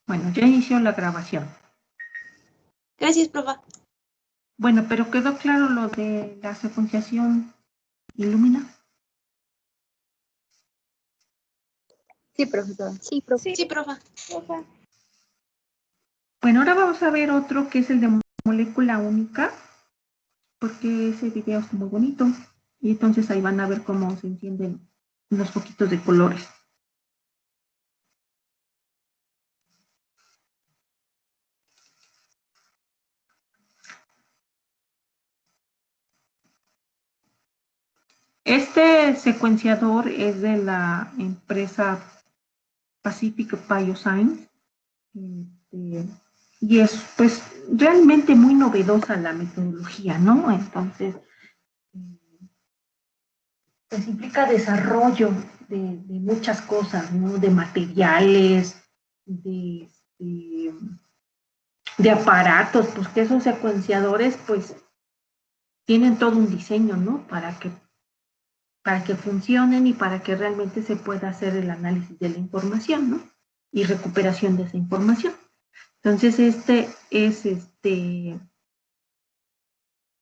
Bueno, ya inició la grabación. Gracias, profa. Bueno, pero ¿quedó claro lo de la secuenciación Illumina? Sí, profesora. Sí, profe. Sí, profa. Bueno, ahora vamos a ver otro que es el de molécula única, porque ese video está muy bonito. Y entonces ahí van a ver cómo se entienden unos poquitos de colores. Este secuenciador es de la empresa Pacific Bioscience. Y es pues realmente muy novedosa la metodología, ¿no? Entonces, pues implica desarrollo de muchas cosas, ¿no? De materiales, de aparatos, pues que esos secuenciadores pues tienen todo un diseño, ¿no? Para que funcionen y para que realmente se pueda hacer el análisis de la información, ¿no? Y recuperación de esa información. Entonces, este es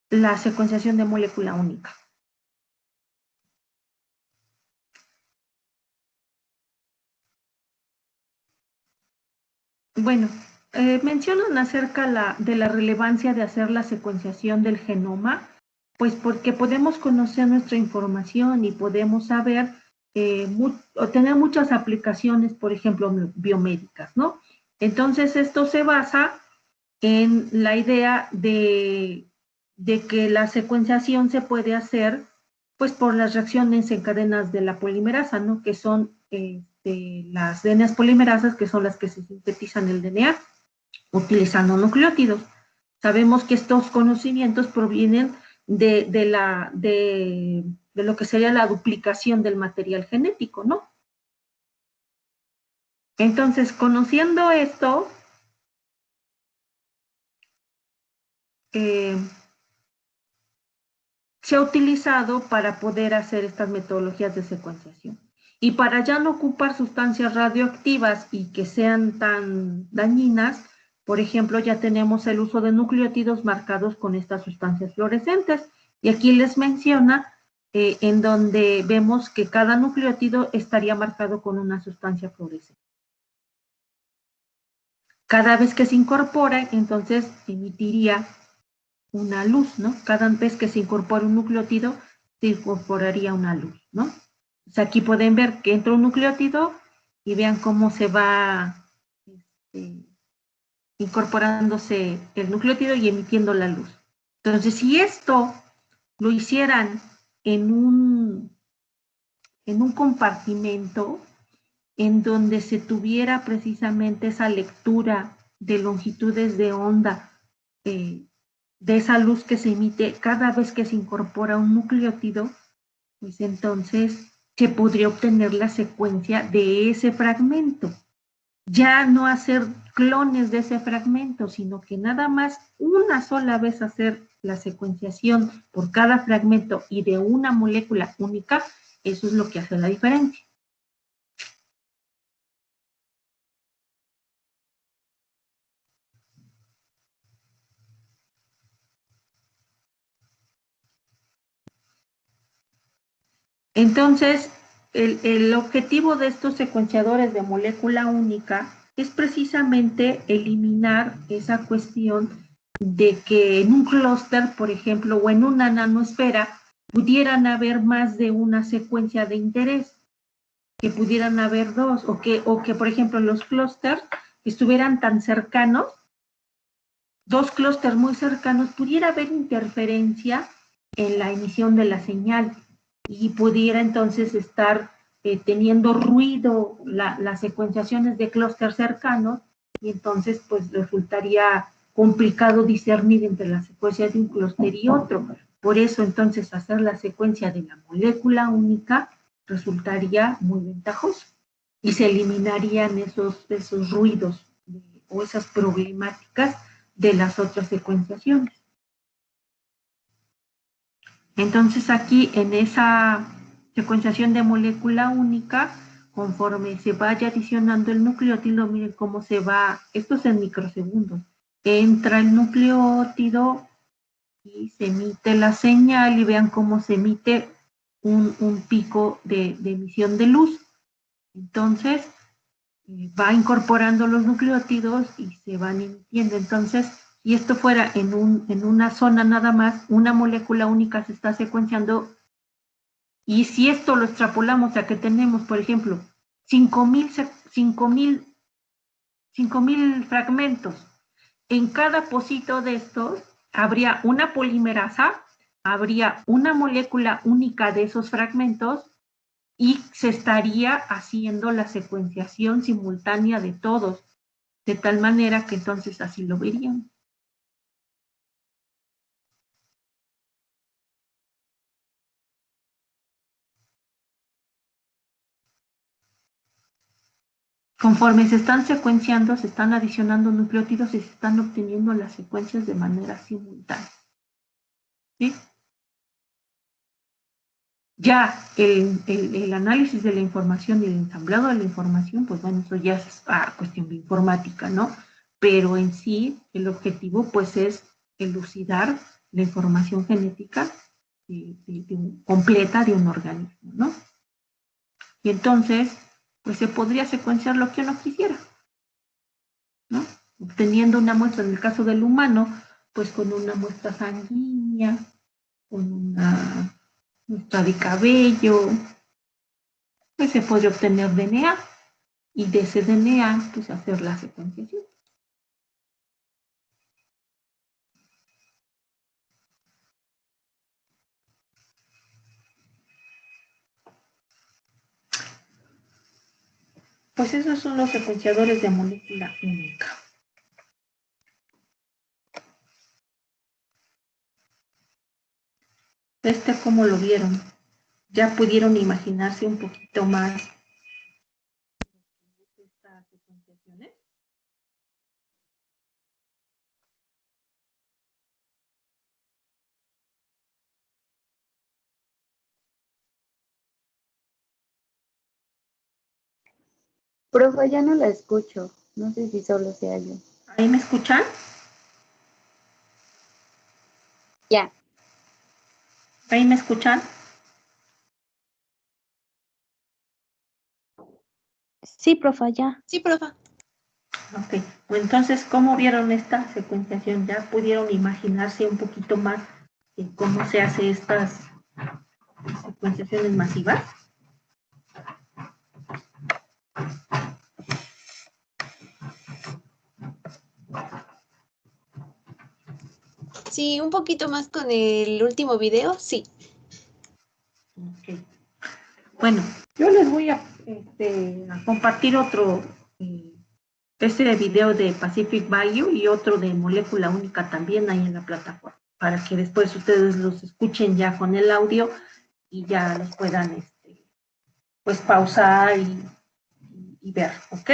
la secuenciación de molécula única. Bueno, mencionan acerca de la relevancia de hacer la secuenciación del genoma, pues porque podemos conocer nuestra información y podemos saber o tener muchas aplicaciones, por ejemplo, biomédicas, ¿no? Entonces, esto se basa en la idea de que la secuenciación se puede hacer pues por las reacciones en cadenas de la polimerasa, ¿no? Que son las DNA polimerasas, que son las que se sintetizan el DNA utilizando nucleótidos. Sabemos que estos conocimientos provienen de lo que sería la duplicación del material genético, ¿no? Entonces, conociendo esto, se ha utilizado para poder hacer estas metodologías de secuenciación. Y para ya no ocupar sustancias radioactivas y que sean tan dañinas, por ejemplo, ya tenemos el uso de nucleótidos marcados con estas sustancias fluorescentes. Y aquí les menciona en donde vemos que cada nucleótido estaría marcado con una sustancia fluorescente. Cada vez que se incorpora, entonces emitiría una luz, ¿no? Cada vez que se incorpora un nucleótido, se incorporaría una luz, ¿no? O sea, aquí pueden ver que entra un nucleótido y vean cómo se va incorporándose el nucleótido y emitiendo la luz. Entonces, si esto lo hicieran en un compartimento en donde se tuviera precisamente esa lectura de longitudes de onda de esa luz que se emite cada vez que se incorpora un nucleótido, pues entonces se podría obtener la secuencia de ese fragmento. Ya no hacer clones de ese fragmento, sino que nada más una sola vez hacer la secuenciación por cada fragmento y de una molécula única, eso es lo que hace la diferencia. Entonces, el objetivo de estos secuenciadores de molécula única es precisamente eliminar esa cuestión de que en un clúster, por ejemplo, o en una nanosfera, pudieran haber más de una secuencia de interés, que pudieran haber dos, o que por ejemplo, los clústeres estuvieran tan cercanos, dos clústeres muy cercanos, pudiera haber interferencia en la emisión de la señal y pudiera entonces estar teniendo ruido las secuenciaciones de clústeres cercanos y entonces pues resultaría complicado discernir entre la secuencia de un clúster y otro. Por eso entonces hacer la secuencia de la molécula única resultaría muy ventajoso y se eliminarían esos ruidos o esas problemáticas de las otras secuenciaciones. Entonces aquí en esa secuenciación de molécula única, conforme se vaya adicionando el nucleótido, miren cómo se va, esto es en microsegundos, entra el nucleótido y se emite la señal y vean cómo se emite un pico de emisión de luz. Entonces, va incorporando los nucleótidos y se van emitiendo. Entonces, si esto fuera en una zona nada más, una molécula única se está secuenciando, y si esto lo extrapolamos a que tenemos, por ejemplo, 5,000 fragmentos, en cada pocito de estos habría una polimerasa, habría una molécula única de esos fragmentos y se estaría haciendo la secuenciación simultánea de todos, de tal manera que entonces así lo verían. Conforme se están secuenciando, se están adicionando nucleótidos y se están obteniendo las secuencias de manera simultánea. ¿Sí? Ya el análisis de la información y el ensamblado de la información, pues bueno, eso ya es cuestión de informática, ¿no? Pero en sí, el objetivo pues es elucidar la información genética completa de un organismo, ¿no? Y entonces, pues se podría secuenciar lo que uno quisiera, ¿no? Obteniendo una muestra, en el caso del humano, pues con una muestra sanguínea, con una muestra de cabello, pues se podría obtener DNA y de ese DNA pues hacer la secuenciación. Pues esos son los secuenciadores de molécula única. ¿Cómo lo vieron? ¿Ya pudieron imaginarse un poquito más estas secuenciaciones? Profe, ya no la escucho. No sé si solo sea yo. ¿Ahí me escuchan? Ya. ¿Ahí me escuchan? Sí, profe, ya. Sí, profe. Ok, pues entonces, ¿cómo vieron esta secuenciación? ¿Ya pudieron imaginarse un poquito más cómo se hace estas secuenciaciones masivas? Sí, un poquito más con el último video, sí. Ok. Bueno, yo les voy a compartir otro, este video de Pacific Value y otro de molécula única también ahí en la plataforma, para que después ustedes los escuchen ya con el audio y ya los puedan pues pausar y ver, ¿ok?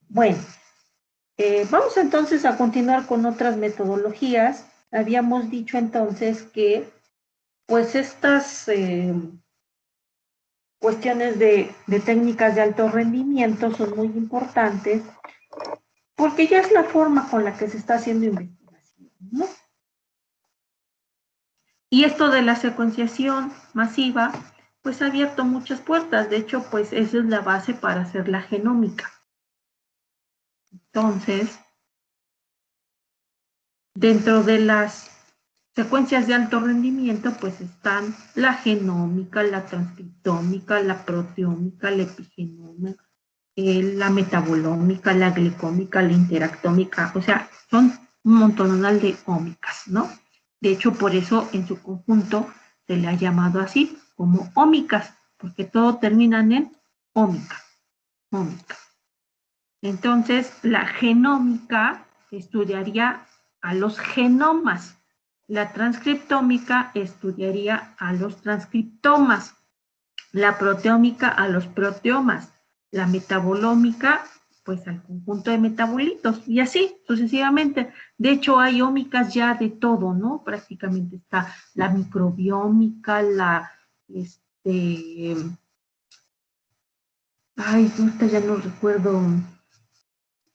Bueno, vamos entonces a continuar con otras metodologías. Habíamos dicho entonces que pues estas cuestiones de técnicas de alto rendimiento son muy importantes porque ya es la forma con la que se está haciendo investigación, ¿no? Y esto de la secuenciación masiva, pues ha abierto muchas puertas. De hecho, pues esa es la base para hacer la genómica. Entonces, dentro de las secuencias de alto rendimiento, pues están la genómica, la transcriptómica, la proteómica, la epigenómica, la metabolómica, la glicómica, la interactómica, o sea, son un montonal de ómicas, ¿no? De hecho, por eso en su conjunto se le ha llamado así, como ómicas, porque todo terminan en ómica, ómica. Entonces, la genómica estudiaría a los genomas, la transcriptómica estudiaría a los transcriptomas, la proteómica a los proteomas, la metabolómica pues al conjunto de metabolitos y así sucesivamente. De hecho hay ómicas ya de todo, ¿no? Prácticamente está la microbiómica, la Ay, ahorita ya no recuerdo.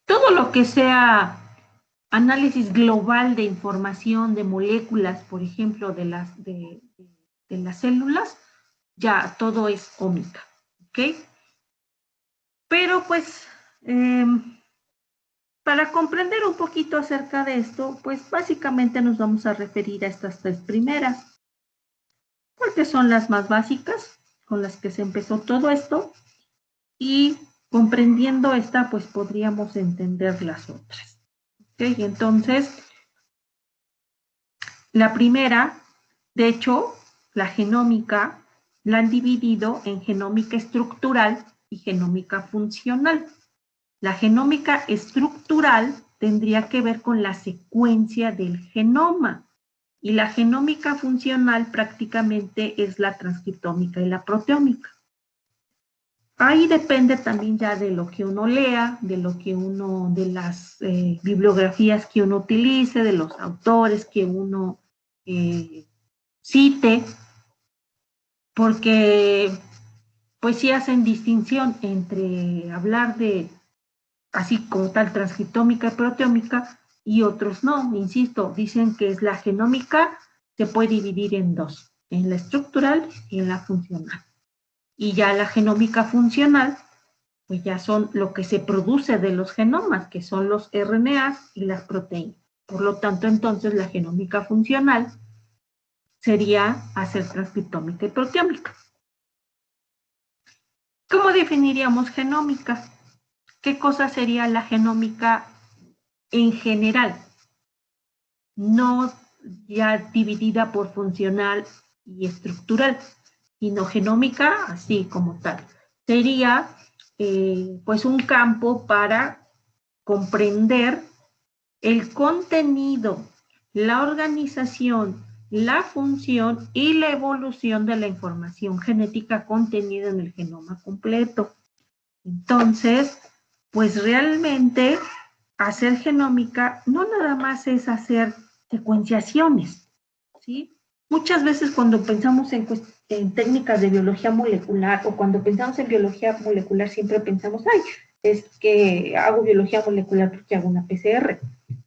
Todo lo que sea análisis global de información de moléculas, por ejemplo, de las células, ya todo es ómica, ¿ok? Pero pues, para comprender un poquito acerca de esto, pues básicamente nos vamos a referir a estas tres primeras, porque son las más básicas, con las que se empezó todo esto, y comprendiendo esta, pues podríamos entender las otras. ¿Ok? Entonces, la primera, de hecho, la genómica, la han dividido en genómica estructural y genómica funcional. La genómica estructural tendría que ver con la secuencia del genoma y la genómica funcional prácticamente es la transcriptómica y la proteómica. Ahí depende también ya de lo que uno lea, de lo que uno, de las bibliografías que uno utilice, de los autores que uno cite, porque pues sí hacen distinción entre hablar de así como tal transcriptómica y proteómica y otros no, insisto, dicen que es la genómica, se puede dividir en dos, en la estructural y en la funcional. Y ya la genómica funcional, pues ya son lo que se produce de los genomas, que son los RNAs y las proteínas. Por lo tanto, entonces la genómica funcional sería hacer transcriptómica y proteómica. ¿Cómo definiríamos genómica? ¿Qué cosa sería la genómica en general? No ya dividida por funcional y estructural, sino genómica así como tal. Sería pues un campo para comprender el contenido, la organización, la función y la evolución de la información genética contenida en el genoma completo. Entonces, pues realmente hacer genómica no nada más es hacer secuenciaciones, ¿sí? Muchas veces cuando pensamos en técnicas de biología molecular o cuando pensamos en biología molecular siempre pensamos, ay, es que hago biología molecular porque hago una PCR.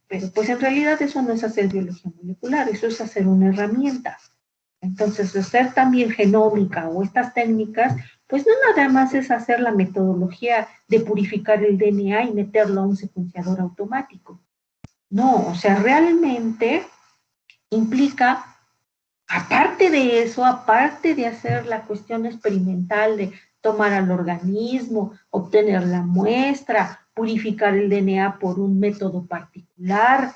Pero pues en realidad eso no es hacer biología molecular, eso es hacer una herramienta. Entonces, hacer también genómica o estas técnicas, pues no nada más es hacer la metodología de purificar el DNA y meterlo a un secuenciador automático. No, o sea, realmente implica, aparte de eso, aparte de hacer la cuestión experimental de tomar al organismo, obtener la muestra, purificar el DNA por un método particular,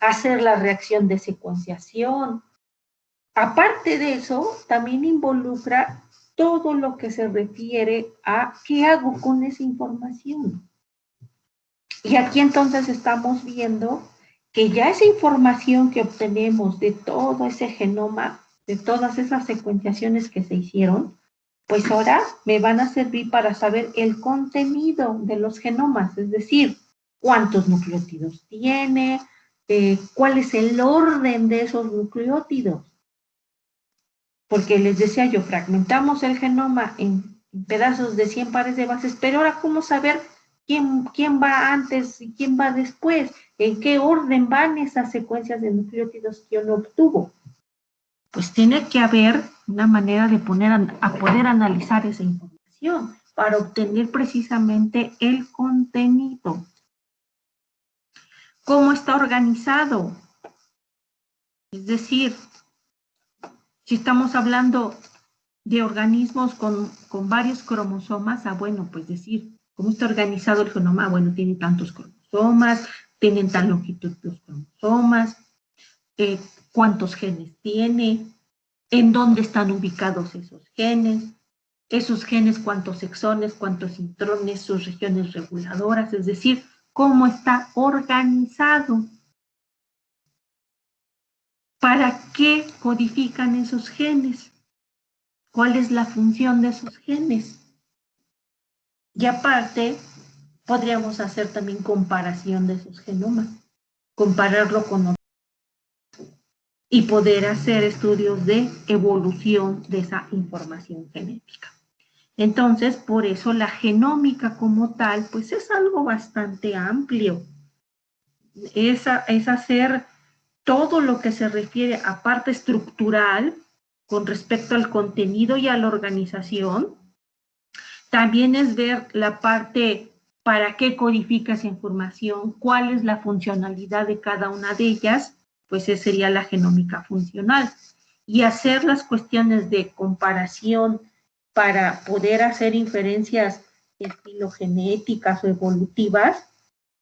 hacer la reacción de secuenciación. Aparte de eso, también involucra todo lo que se refiere a qué hago con esa información. Y aquí entonces estamos viendo que ya esa información que obtenemos de todo ese genoma, de todas esas secuenciaciones que se hicieron, pues ahora me van a servir para saber el contenido de los genomas, es decir, cuántos nucleótidos tiene, cuál es el orden de esos nucleótidos. Porque les decía yo, fragmentamos el genoma en pedazos de 100 pares de bases, pero ahora cómo saber quién va antes y quién va después, en qué orden van esas secuencias de nucleótidos que uno obtuvo. Pues tiene que haber una manera de poder analizar esa información para obtener precisamente el contenido. ¿Cómo está organizado? Es decir, si estamos hablando de organismos con varios cromosomas, bueno, pues decir, ¿cómo está organizado el genoma? Bueno, tiene tantos cromosomas, tienen tal longitud los cromosomas, cuántos genes tiene, en dónde están ubicados esos genes cuántos exones, cuántos intrones, sus regiones reguladoras, es decir, cómo está organizado. ¿Para qué codifican esos genes? ¿Cuál es la función de esos genes? Y aparte, podríamos hacer también comparación de esos genomas, compararlo con otros y poder hacer estudios de evolución de esa información genética. Entonces, por eso la genómica como tal, pues es algo bastante amplio. Es hacer todo lo que se refiere a parte estructural con respecto al contenido y a la organización. También es ver la parte para qué codifica esa información, cuál es la funcionalidad de cada una de ellas, pues esa sería la genómica funcional. Y hacer las cuestiones de comparación para poder hacer inferencias filogenéticas o evolutivas,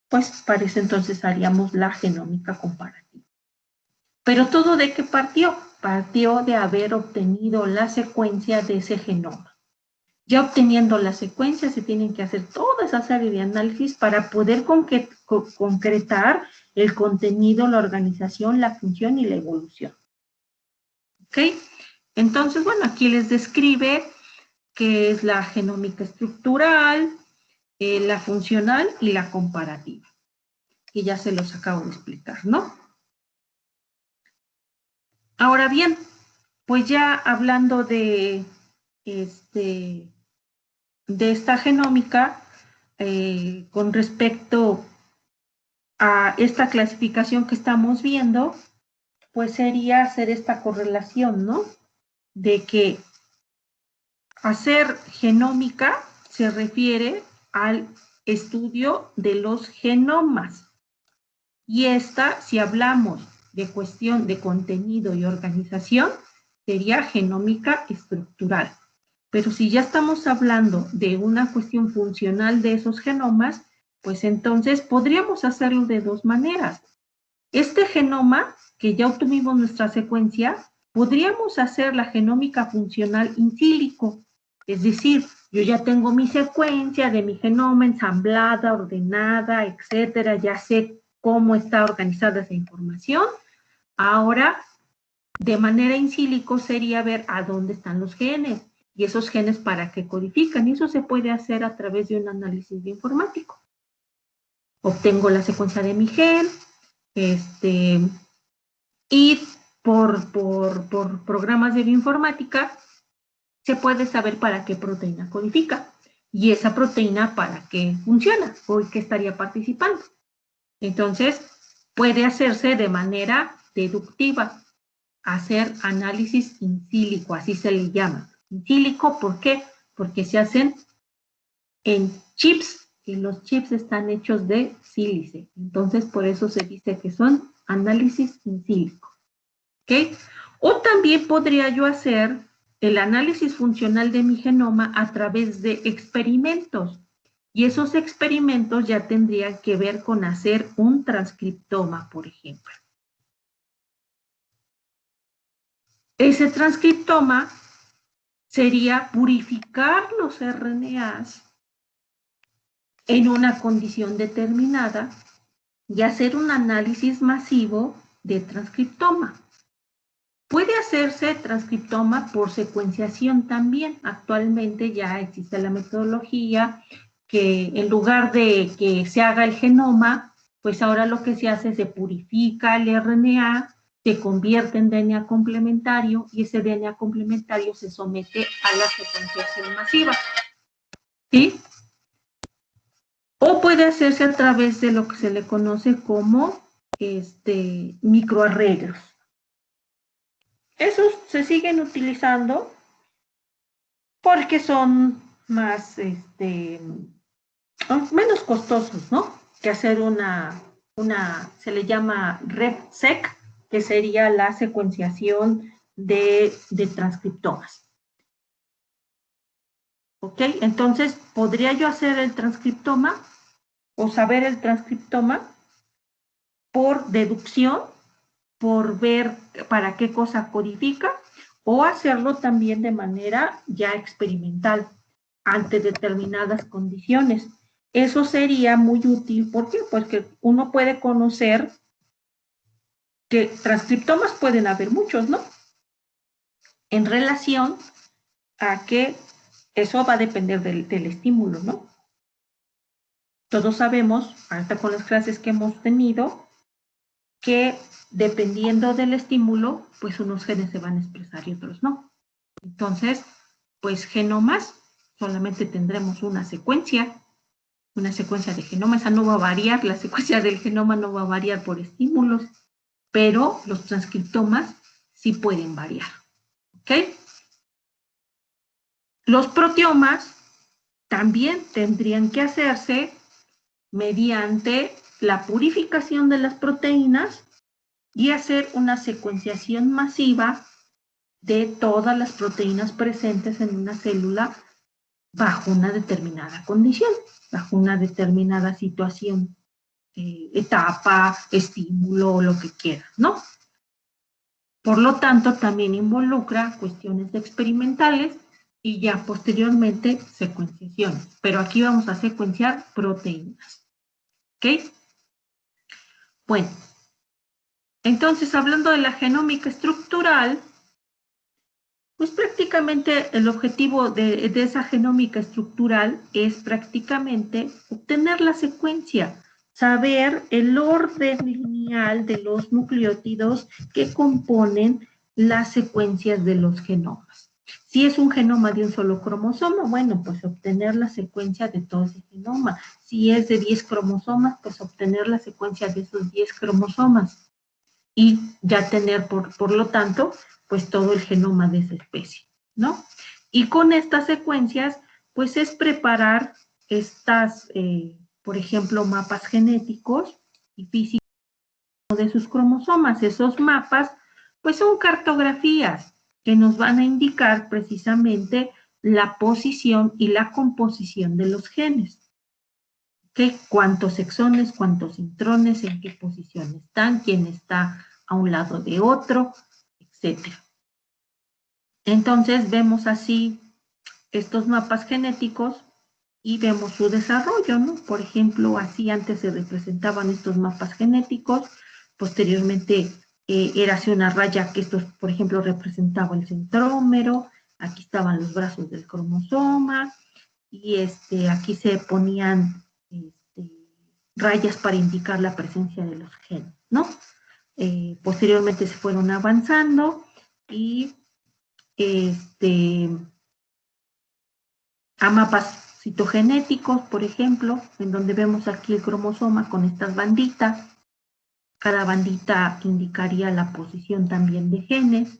pues para eso entonces haríamos la genómica comparativa. Pero todo de qué partió? Partió de haber obtenido la secuencia de ese genoma. Ya obteniendo la secuencia se tienen que hacer toda esa serie de análisis para poder concretar el contenido, la organización, la función y la evolución. ¿Ok? Entonces, bueno, aquí les describe qué es la genómica estructural, la funcional y la comparativa. Y ya se los acabo de explicar, ¿no? Ahora bien, pues ya hablando de esta genómica, con respecto a esta clasificación que estamos viendo, pues sería hacer esta correlación, ¿no? De que hacer genómica se refiere al estudio de los genomas. Y esta, si hablamos de cuestión de contenido y organización, sería genómica estructural. Pero si ya estamos hablando de una cuestión funcional de esos genomas, pues entonces podríamos hacerlo de dos maneras. Este genoma, que ya obtuvimos nuestra secuencia, podríamos hacer la genómica funcional in silico. Es decir, yo ya tengo mi secuencia de mi genoma ensamblada, ordenada, etcétera, ya sé cómo está organizada esa información. Ahora, de manera in silico sería ver a dónde están los genes y esos genes para qué codifican. Y eso se puede hacer a través de un análisis bioinformático. Obtengo la secuencia de mi gen, y por programas de bioinformática se puede saber para qué proteína codifica y esa proteína para qué funciona o qué estaría participando. Entonces, puede hacerse de manera deductiva, hacer análisis in silico, así se le llama. In silico, ¿por qué? Porque se hacen en chips y los chips están hechos de sílice. Entonces, por eso se dice que son análisis in silico. ¿Ok? O también podría yo hacer el análisis funcional de mi genoma a través de experimentos. Y esos experimentos ya tendrían que ver con hacer un transcriptoma, por ejemplo. Ese transcriptoma sería purificar los RNAs en una condición determinada y hacer un análisis masivo de transcriptoma. Puede hacerse transcriptoma por secuenciación también. Actualmente ya existe la metodología que en lugar de que se haga el genoma, pues ahora lo que se hace es se purifica el RNA, se convierte en DNA complementario y ese DNA complementario se somete a la secuenciación masiva. ¿Sí? O puede hacerse a través de lo que se le conoce como microarreglos. Esos se siguen utilizando porque son más, menos costosos, ¿no? Que hacer se le llama RefSeq, que sería la secuenciación de transcriptomas. ¿Ok? Entonces, ¿podría yo hacer el transcriptoma o saber el transcriptoma por deducción, por ver para qué cosa codifica, o hacerlo también de manera ya experimental, ante determinadas condiciones? Eso sería muy útil, ¿por qué? Porque uno puede conocer que transcriptomas pueden haber muchos, ¿no? En relación a que eso va a depender del estímulo, ¿no? Todos sabemos, hasta con las clases que hemos tenido, que dependiendo del estímulo, pues unos genes se van a expresar y otros no. Entonces, pues genomas solamente tendremos una secuencia de genoma, esa no va a variar, la secuencia del genoma no va a variar por estímulos, pero los transcriptomas sí pueden variar, ¿ok? Los proteomas también tendrían que hacerse mediante la purificación de las proteínas y hacer una secuenciación masiva de todas las proteínas presentes en una célula bajo una determinada condición, bajo una determinada situación, etapa, estímulo, lo que quieras, ¿no? Por lo tanto, también involucra cuestiones experimentales y ya posteriormente secuenciaciones. Pero aquí vamos a secuenciar proteínas, ¿ok? Bueno, entonces hablando de la genómica estructural, pues prácticamente el objetivo de esa genómica estructural es prácticamente obtener la secuencia, saber el orden lineal de los nucleótidos que componen las secuencias de los genomas. Si es un genoma de un solo cromosoma, bueno, pues obtener la secuencia de todo ese genoma. Si es de 10 cromosomas, pues obtener la secuencia de esos 10 cromosomas y ya tener, por lo tanto, pues todo el genoma de esa especie, ¿no? Y con estas secuencias, pues es preparar estas, por ejemplo, mapas genéticos y físicos de sus cromosomas. Esos mapas, pues son cartografías que nos van a indicar precisamente la posición y la composición de los genes. ¿Qué? ¿Cuántos exones, cuántos intrones, en qué posición están, quién está a un lado de otro, etcétera? Entonces vemos así estos mapas genéticos y vemos su desarrollo, ¿no? Por ejemplo, así antes se representaban estos mapas genéticos, posteriormente era así una raya que estos, por ejemplo, representaba el centrómero, aquí estaban los brazos del cromosoma, y aquí se ponían rayas para indicar la presencia de los genes, ¿no? Posteriormente se fueron avanzando y a mapas citogenéticos, por ejemplo, en donde vemos aquí el cromosoma con estas banditas. Cada bandita indicaría la posición también de genes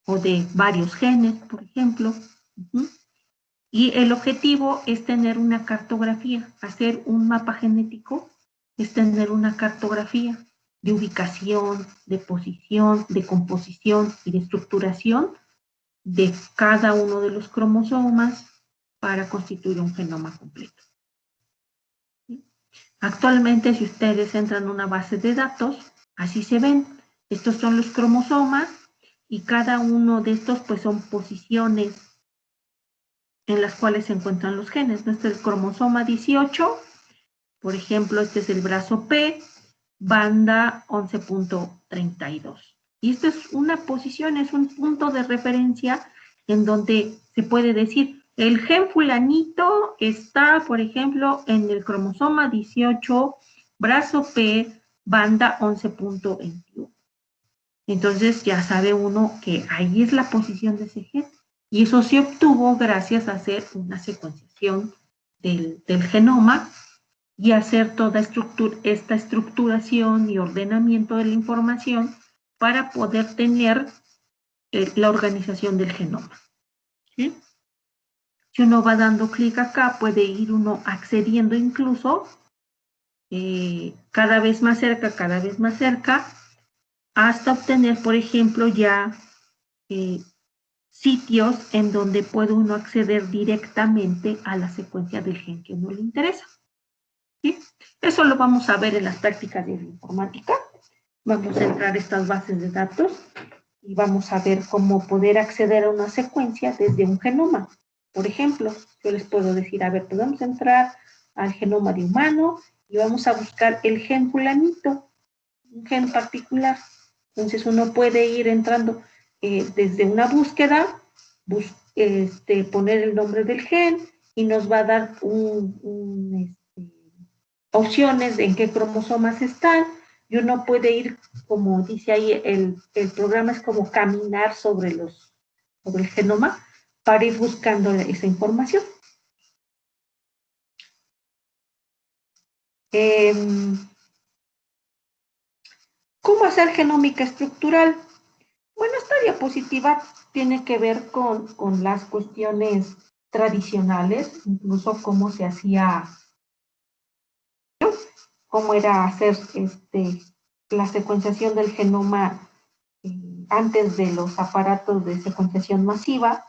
o de varios genes, por ejemplo. Y el objetivo es tener una cartografía, hacer un mapa genético, es tener una cartografía de ubicación, de posición, de composición y de estructuración de cada uno de los cromosomas para constituir un genoma completo. Actualmente, si ustedes entran en una base de datos, así se ven. Estos son los cromosomas y cada uno de estos pues son posiciones en las cuales se encuentran los genes. Este es el cromosoma 18, por ejemplo, este es el brazo P, banda 11.32. Y esta es una posición, es un punto de referencia en donde se puede decir, el gen fulanito está, por ejemplo, en el cromosoma 18, brazo P, banda 11.21. Entonces ya sabe uno que ahí es la posición de ese gen. Y eso se obtuvo gracias a hacer una secuenciación del genoma y hacer toda esta estructuración y ordenamiento de la información para poder tener la organización del genoma. ¿Sí? Si uno va dando clic acá, puede ir uno accediendo incluso cada vez más cerca, hasta obtener, por ejemplo, ya sitios en donde puede uno acceder directamente a la secuencia del gen que a uno le interesa. ¿Sí? Eso lo vamos a ver en las prácticas de informática. Vamos a entrar a estas bases de datos y vamos a ver cómo poder acceder a una secuencia desde un genoma. Por ejemplo, yo les puedo decir, a ver, pues vamos a entrar al genoma de humano y vamos a buscar el gen fulanito, un gen particular. Entonces uno puede ir entrando desde una búsqueda, poner el nombre del gen y nos va a dar opciones de en qué cromosomas están, y uno puede ir, como dice ahí, el programa es como caminar sobre el genoma, para ir buscando esa información. ¿Cómo hacer genómica estructural? Bueno, esta diapositiva tiene que ver con las cuestiones tradicionales, incluso cómo se hacía, cómo era hacer la secuenciación del genoma antes de los aparatos de secuenciación masiva,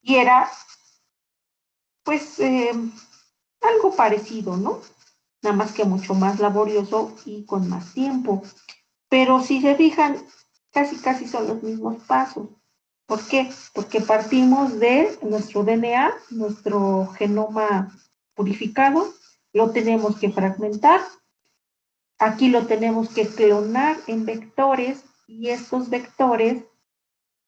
y era, pues, algo parecido, ¿no? Nada más que mucho más laborioso y con más tiempo. Pero si se fijan, casi son los mismos pasos. ¿Por qué? Porque partimos de nuestro DNA, nuestro genoma purificado, lo tenemos que fragmentar, aquí lo tenemos que clonar en vectores y estos vectores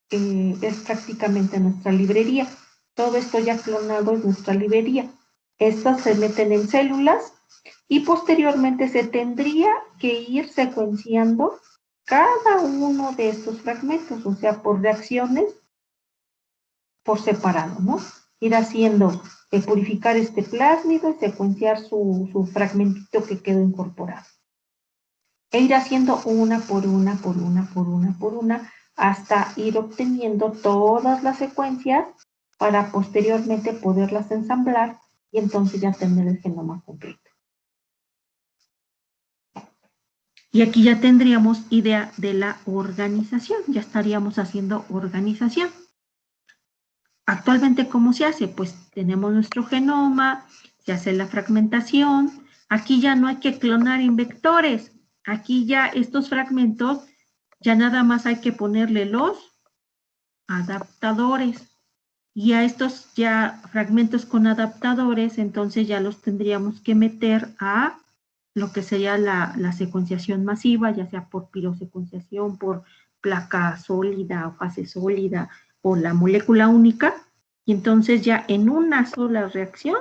es prácticamente nuestra librería. Todo esto ya clonado es nuestra librería. Estas se meten en células y posteriormente se tendría que ir secuenciando cada uno de estos fragmentos, o sea, por reacciones por separado, ¿no? Ir haciendo, purificar este plásmido y secuenciar su fragmentito que quedó incorporado. E ir haciendo una por una, hasta ir obteniendo todas las secuencias para posteriormente poderlas ensamblar y entonces ya tener el genoma completo. Y aquí ya tendríamos idea de la organización, ya estaríamos haciendo organización. Actualmente, ¿cómo se hace? Pues tenemos nuestro genoma, se hace la fragmentación, aquí ya no hay que clonar en vectores, aquí ya estos fragmentos, ya nada más hay que ponerle los adaptadores. Y a estos ya fragmentos con adaptadores, entonces ya los tendríamos que meter a lo que sería la secuenciación masiva, ya sea por pirosecuenciación, por placa sólida o fase sólida, o la molécula única, y entonces ya en una sola reacción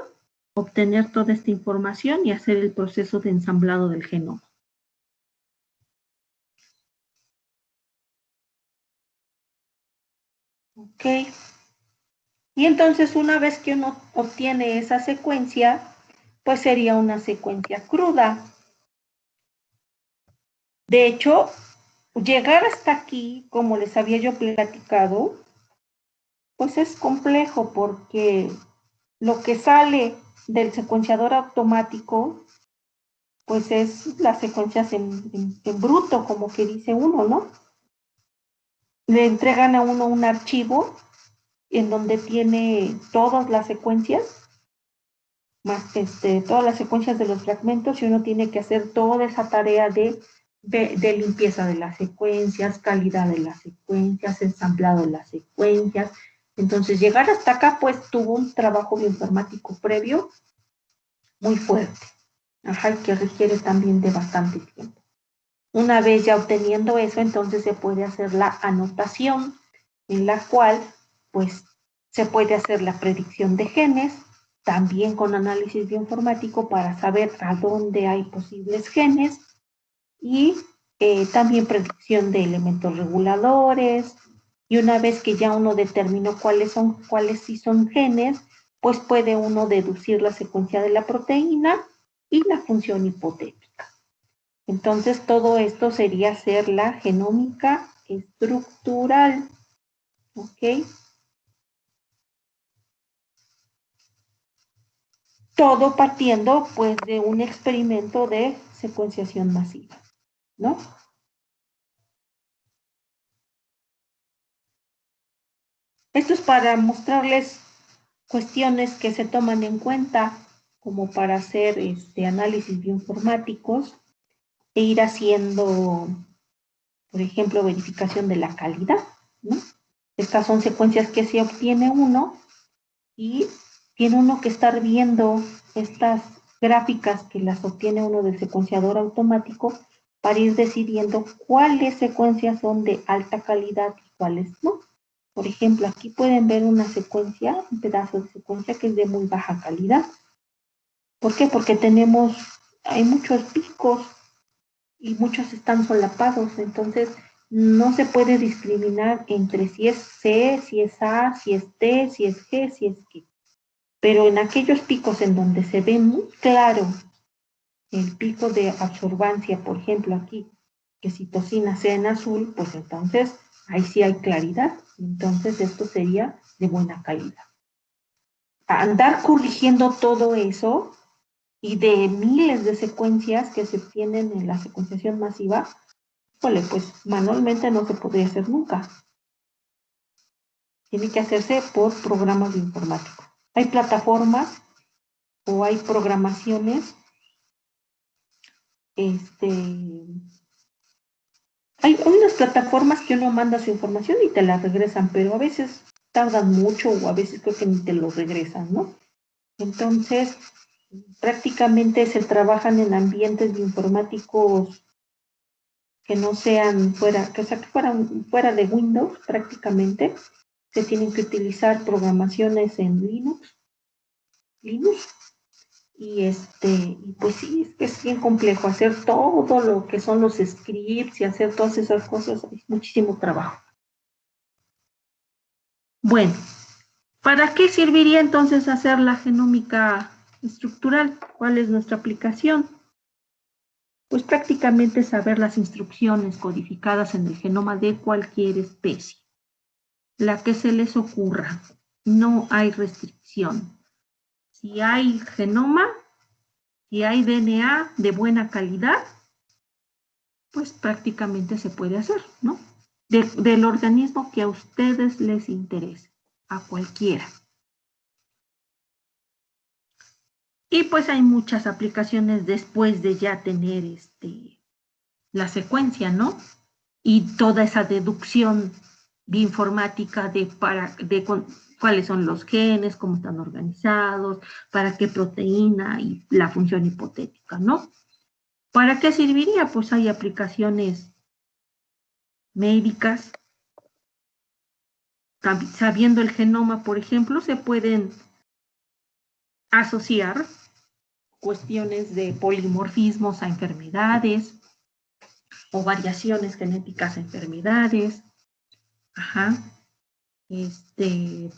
obtener toda esta información y hacer el proceso de ensamblado del genoma. Ok. Y entonces una vez que uno obtiene esa secuencia, pues sería una secuencia cruda. De hecho, llegar hasta aquí, como les había yo platicado, pues es complejo porque lo que sale del secuenciador automático, pues es las secuencias en bruto, como que dice uno, ¿no? Le entregan a uno un archivo en donde tiene todas las secuencias, más todas las secuencias de los fragmentos, y uno tiene que hacer toda esa tarea de limpieza de las secuencias, calidad de las secuencias, ensamblado de las secuencias. Entonces, llegar hasta acá, pues, tuvo un trabajo bioinformático previo muy fuerte, y que requiere también de bastante tiempo. Una vez ya obteniendo eso, entonces se puede hacer la anotación, en la cual, pues, se puede hacer la predicción de genes, también con análisis bioinformático para saber a dónde hay posibles genes, y también predicción de elementos reguladores, y una vez que ya uno determinó cuáles sí son genes, pues puede uno deducir la secuencia de la proteína y la función hipotética. Entonces todo esto sería hacer la genómica estructural, ¿ok? Todo partiendo pues de un experimento de secuenciación masiva, ¿no? Esto es para mostrarles cuestiones que se toman en cuenta como para hacer análisis bioinformáticos e ir haciendo, por ejemplo, verificación de la calidad, ¿no? Estas son secuencias que se obtiene uno y tiene uno que estar viendo estas gráficas que las obtiene uno del secuenciador automático para ir decidiendo cuáles secuencias son de alta calidad y cuáles no. Por ejemplo, aquí pueden ver una secuencia, un pedazo de secuencia que es de muy baja calidad. ¿Por qué? Porque hay muchos picos y muchos están solapados, entonces no se puede discriminar entre si es C, si es A, si es T, si es G, si es G. Pero en aquellos picos en donde se ve muy claro el pico de absorbancia, por ejemplo aquí, que citosina sea en azul, pues entonces ahí sí hay claridad. Entonces esto sería de buena calidad. Andar corrigiendo todo eso y de miles de secuencias que se tienen en la secuenciación masiva, pues manualmente no se podría hacer nunca. Tiene que hacerse por programas de informática. Hay plataformas o hay programaciones, hay unas plataformas que uno manda su información y te la regresan, pero a veces tardan mucho o a veces creo que ni te lo regresan, ¿no? Entonces, prácticamente se trabajan en ambientes informáticos que no sean fuera, que fueran fuera de Windows prácticamente. Se tienen que utilizar programaciones en Linux, y pues sí, es que es bien complejo hacer todo lo que son los scripts y hacer todas esas cosas, es muchísimo trabajo. Bueno, ¿para qué serviría entonces hacer la genómica estructural? ¿Cuál es nuestra aplicación? Pues prácticamente saber las instrucciones codificadas en el genoma de cualquier especie, la que se les ocurra. No hay restricción. Si hay genoma, si hay DNA de buena calidad, pues prácticamente se puede hacer, ¿no? Del organismo que a ustedes les interese, a cualquiera. Y pues hay muchas aplicaciones después de ya tener la secuencia, ¿no? Y toda esa deducción bioinformática de cuáles son los genes, cómo están organizados, para qué proteína y la función hipotética, ¿no? ¿Para qué serviría? Pues hay aplicaciones médicas. Sabiendo el genoma, por ejemplo, se pueden asociar cuestiones de polimorfismos a enfermedades o variaciones genéticas a enfermedades. Ajá.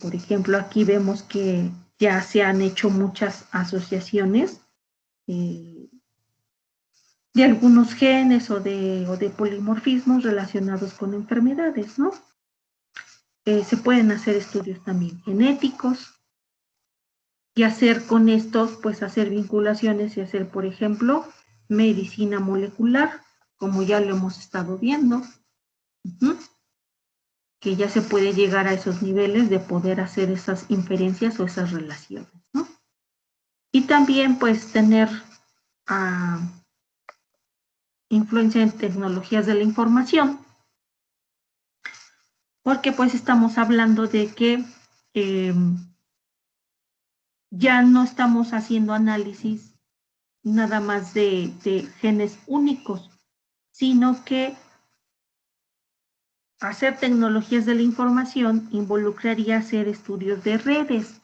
Por ejemplo, aquí vemos que ya se han hecho muchas asociaciones de algunos genes o de polimorfismos relacionados con enfermedades, ¿no? Se pueden hacer estudios también genéticos y hacer con estos, pues hacer vinculaciones y hacer, por ejemplo, medicina molecular, como ya lo hemos estado viendo, que ya se puede llegar a esos niveles de poder hacer esas inferencias o esas relaciones, ¿no? Y también, pues, tener influencia en tecnologías de la información, porque pues estamos hablando de que ya no estamos haciendo análisis nada más de genes únicos, sino que hacer tecnologías de la información involucraría hacer estudios de redes.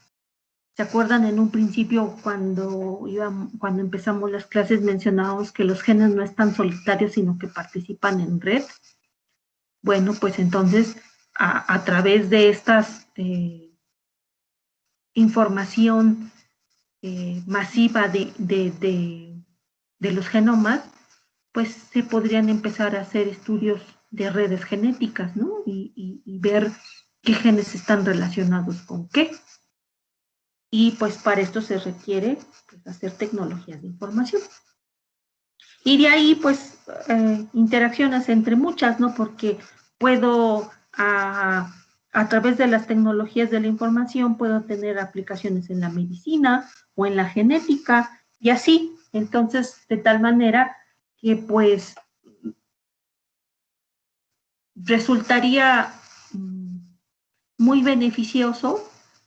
¿Se acuerdan en un principio cuando empezamos las clases mencionábamos que los genes no están solitarios, sino que participan en red? Bueno, pues entonces a través de estas información masiva de los genomas, pues se podrían empezar a hacer estudios de redes genéticas, ¿no? Y ver qué genes están relacionados con qué. Y pues para esto se requiere pues, hacer tecnologías de información. Y de ahí pues interacciones entre muchas, ¿no? Porque puedo a través de las tecnologías de la información puedo tener aplicaciones en la medicina o en la genética y así. Entonces, de tal manera que pues resultaría muy beneficioso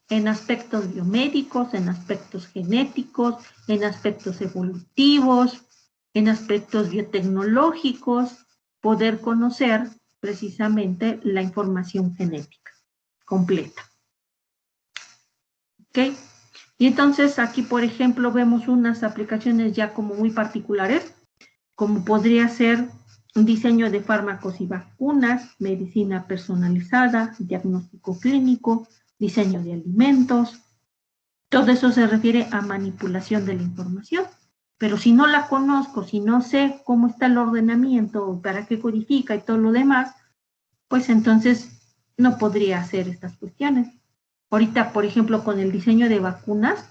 en aspectos biomédicos, en aspectos genéticos, en aspectos evolutivos, en aspectos biotecnológicos, poder conocer precisamente la información genética completa. ¿Ok? Y entonces aquí, por ejemplo, vemos unas aplicaciones ya como muy particulares, como podría ser diseño de fármacos y vacunas, medicina personalizada, diagnóstico clínico, diseño de alimentos. Todo eso se refiere a manipulación de la información. Pero si no la conozco, si no sé cómo está el ordenamiento, para qué codifica y todo lo demás, pues entonces no podría hacer estas cuestiones. Ahorita, por ejemplo, con el diseño de vacunas,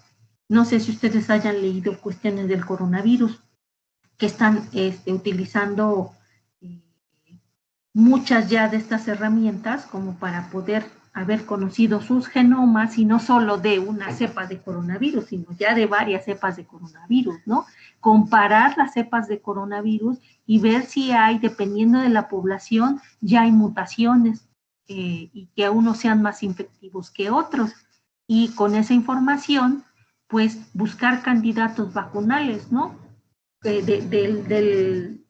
no sé si ustedes hayan leído cuestiones del coronavirus, que están utilizando muchas ya de estas herramientas como para poder haber conocido sus genomas y no solo de una cepa de coronavirus, sino ya de varias cepas de coronavirus, ¿no? Comparar las cepas de coronavirus y ver si hay, dependiendo de la población, ya hay mutaciones y que unos sean más infectivos que otros. Y con esa información, pues buscar candidatos vacunales, ¿no? Del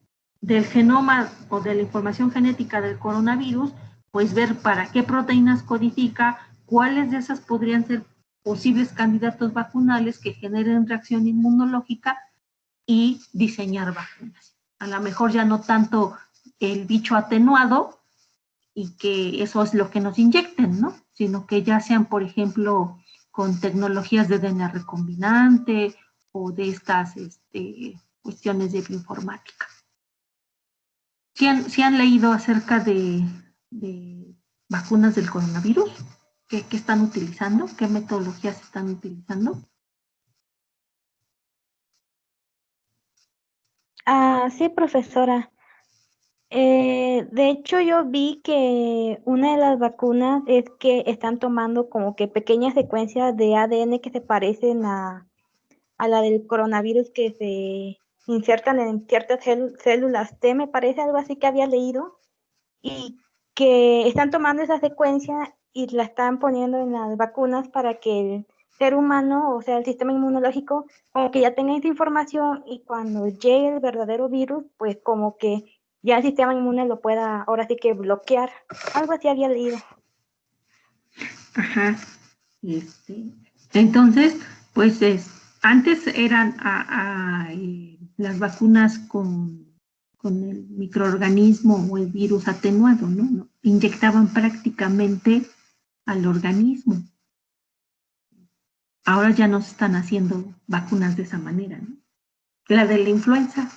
genoma o de la información genética del coronavirus, pues ver para qué proteínas codifica, cuáles de esas podrían ser posibles candidatos vacunales que generen reacción inmunológica y diseñar vacunas. A lo mejor ya no tanto el bicho atenuado y que eso es lo que nos inyecten, ¿no? Sino que ya sean, por ejemplo, con tecnologías de DNA recombinante o de estas cuestiones de bioinformática. ¿Sí han leído acerca de vacunas del coronavirus? ¿Qué están utilizando? ¿Qué metodologías están utilizando? Sí, profesora. De hecho, yo vi que una de las vacunas es que están tomando como que pequeñas secuencias de ADN que se parecen a la del coronavirus que se insertan en ciertas células T, me parece algo así que había leído, y que están tomando esa secuencia y la están poniendo en las vacunas para que el ser humano, o sea, el sistema inmunológico, como que ya tenga esa información y cuando llegue el verdadero virus, pues como que ya el sistema inmune lo pueda ahora sí que bloquear. Algo así había leído. Ajá. Entonces, pues antes eran las vacunas con el microorganismo o el virus atenuado, ¿no? Inyectaban prácticamente al organismo. Ahora ya no se están haciendo vacunas de esa manera, ¿no? La de la influenza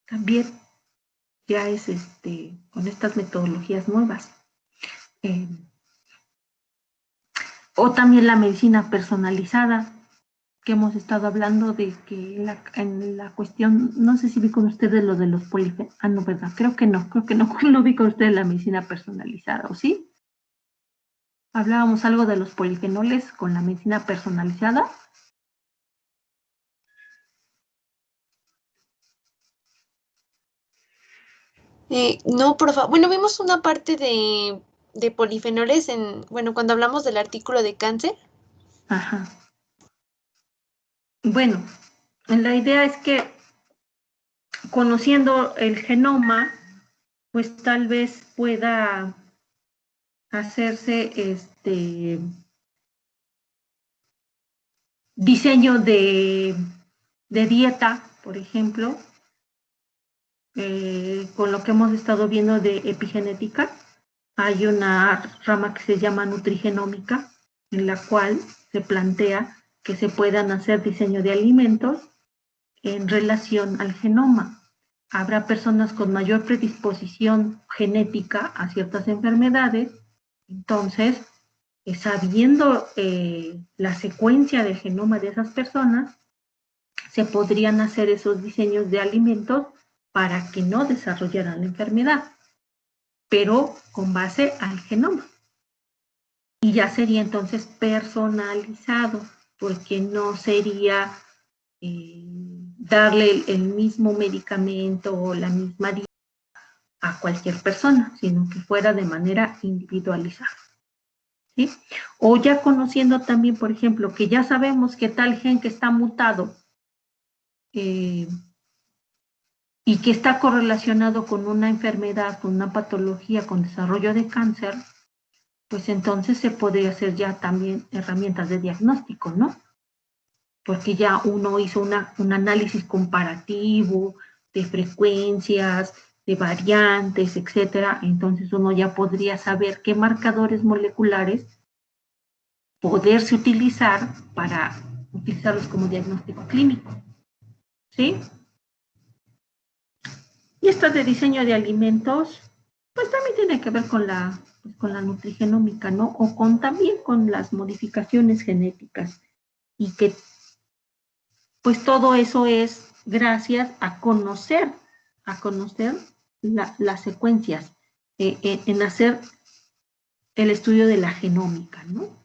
también ya es con estas metodologías nuevas. O también la medicina personalizada, que hemos estado hablando de que en la cuestión, no sé si vi con ustedes lo de los polifenoles. Ah, no, ¿verdad? Creo que no vi con ustedes la medicina personalizada, ¿o sí? Hablábamos algo de los polifenoles con la medicina personalizada. No, por favor. Bueno, vimos una parte de polifenoles cuando hablamos del artículo de cáncer. Ajá. Bueno, la idea es que conociendo el genoma, pues tal vez pueda hacerse diseño de dieta, por ejemplo, con lo que hemos estado viendo de epigenética. Hay una rama que se llama nutrigenómica, en la cual se plantea que se puedan hacer diseño de alimentos en relación al genoma. Habrá personas con mayor predisposición genética a ciertas enfermedades, entonces, sabiendo la secuencia del genoma de esas personas, se podrían hacer esos diseños de alimentos para que no desarrollaran la enfermedad, pero con base al genoma. Y ya sería entonces personalizado, porque no sería darle el mismo medicamento o la misma dieta a cualquier persona, sino que fuera de manera individualizada. ¿Sí? O ya conociendo también, por ejemplo, que ya sabemos que tal gen que está mutado y que está correlacionado con una enfermedad, con una patología, con desarrollo de cáncer, pues entonces se podría hacer ya también herramientas de diagnóstico, ¿no? Porque ya uno hizo un análisis comparativo de frecuencias, de variantes, etcétera. Entonces uno ya podría saber qué marcadores moleculares poderse utilizar para utilizarlos como diagnóstico clínico, ¿sí? Y esto de diseño de alimentos, pues también tiene que ver con la nutrigenómica, ¿no? O también con las modificaciones genéticas. Y que, pues todo eso es gracias a conocer las secuencias, en hacer el estudio de la genómica, ¿no?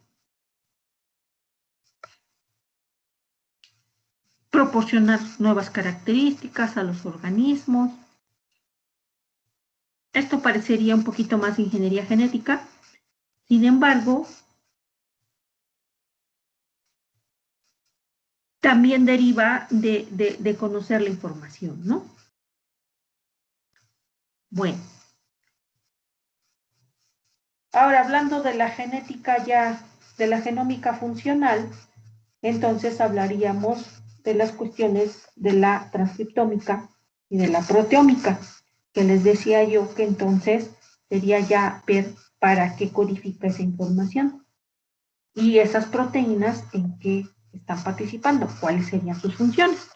Proporcionar nuevas características a los organismos. Esto parecería un poquito más de ingeniería genética. Sin embargo, también deriva de conocer la información, ¿no? Bueno. Ahora, hablando de la genética ya, de la genómica funcional, entonces hablaríamos de las cuestiones de la transcriptómica y de la proteómica, que les decía yo que entonces sería ya ver para qué codifica esa información y esas proteínas en qué están participando, cuáles serían sus funciones.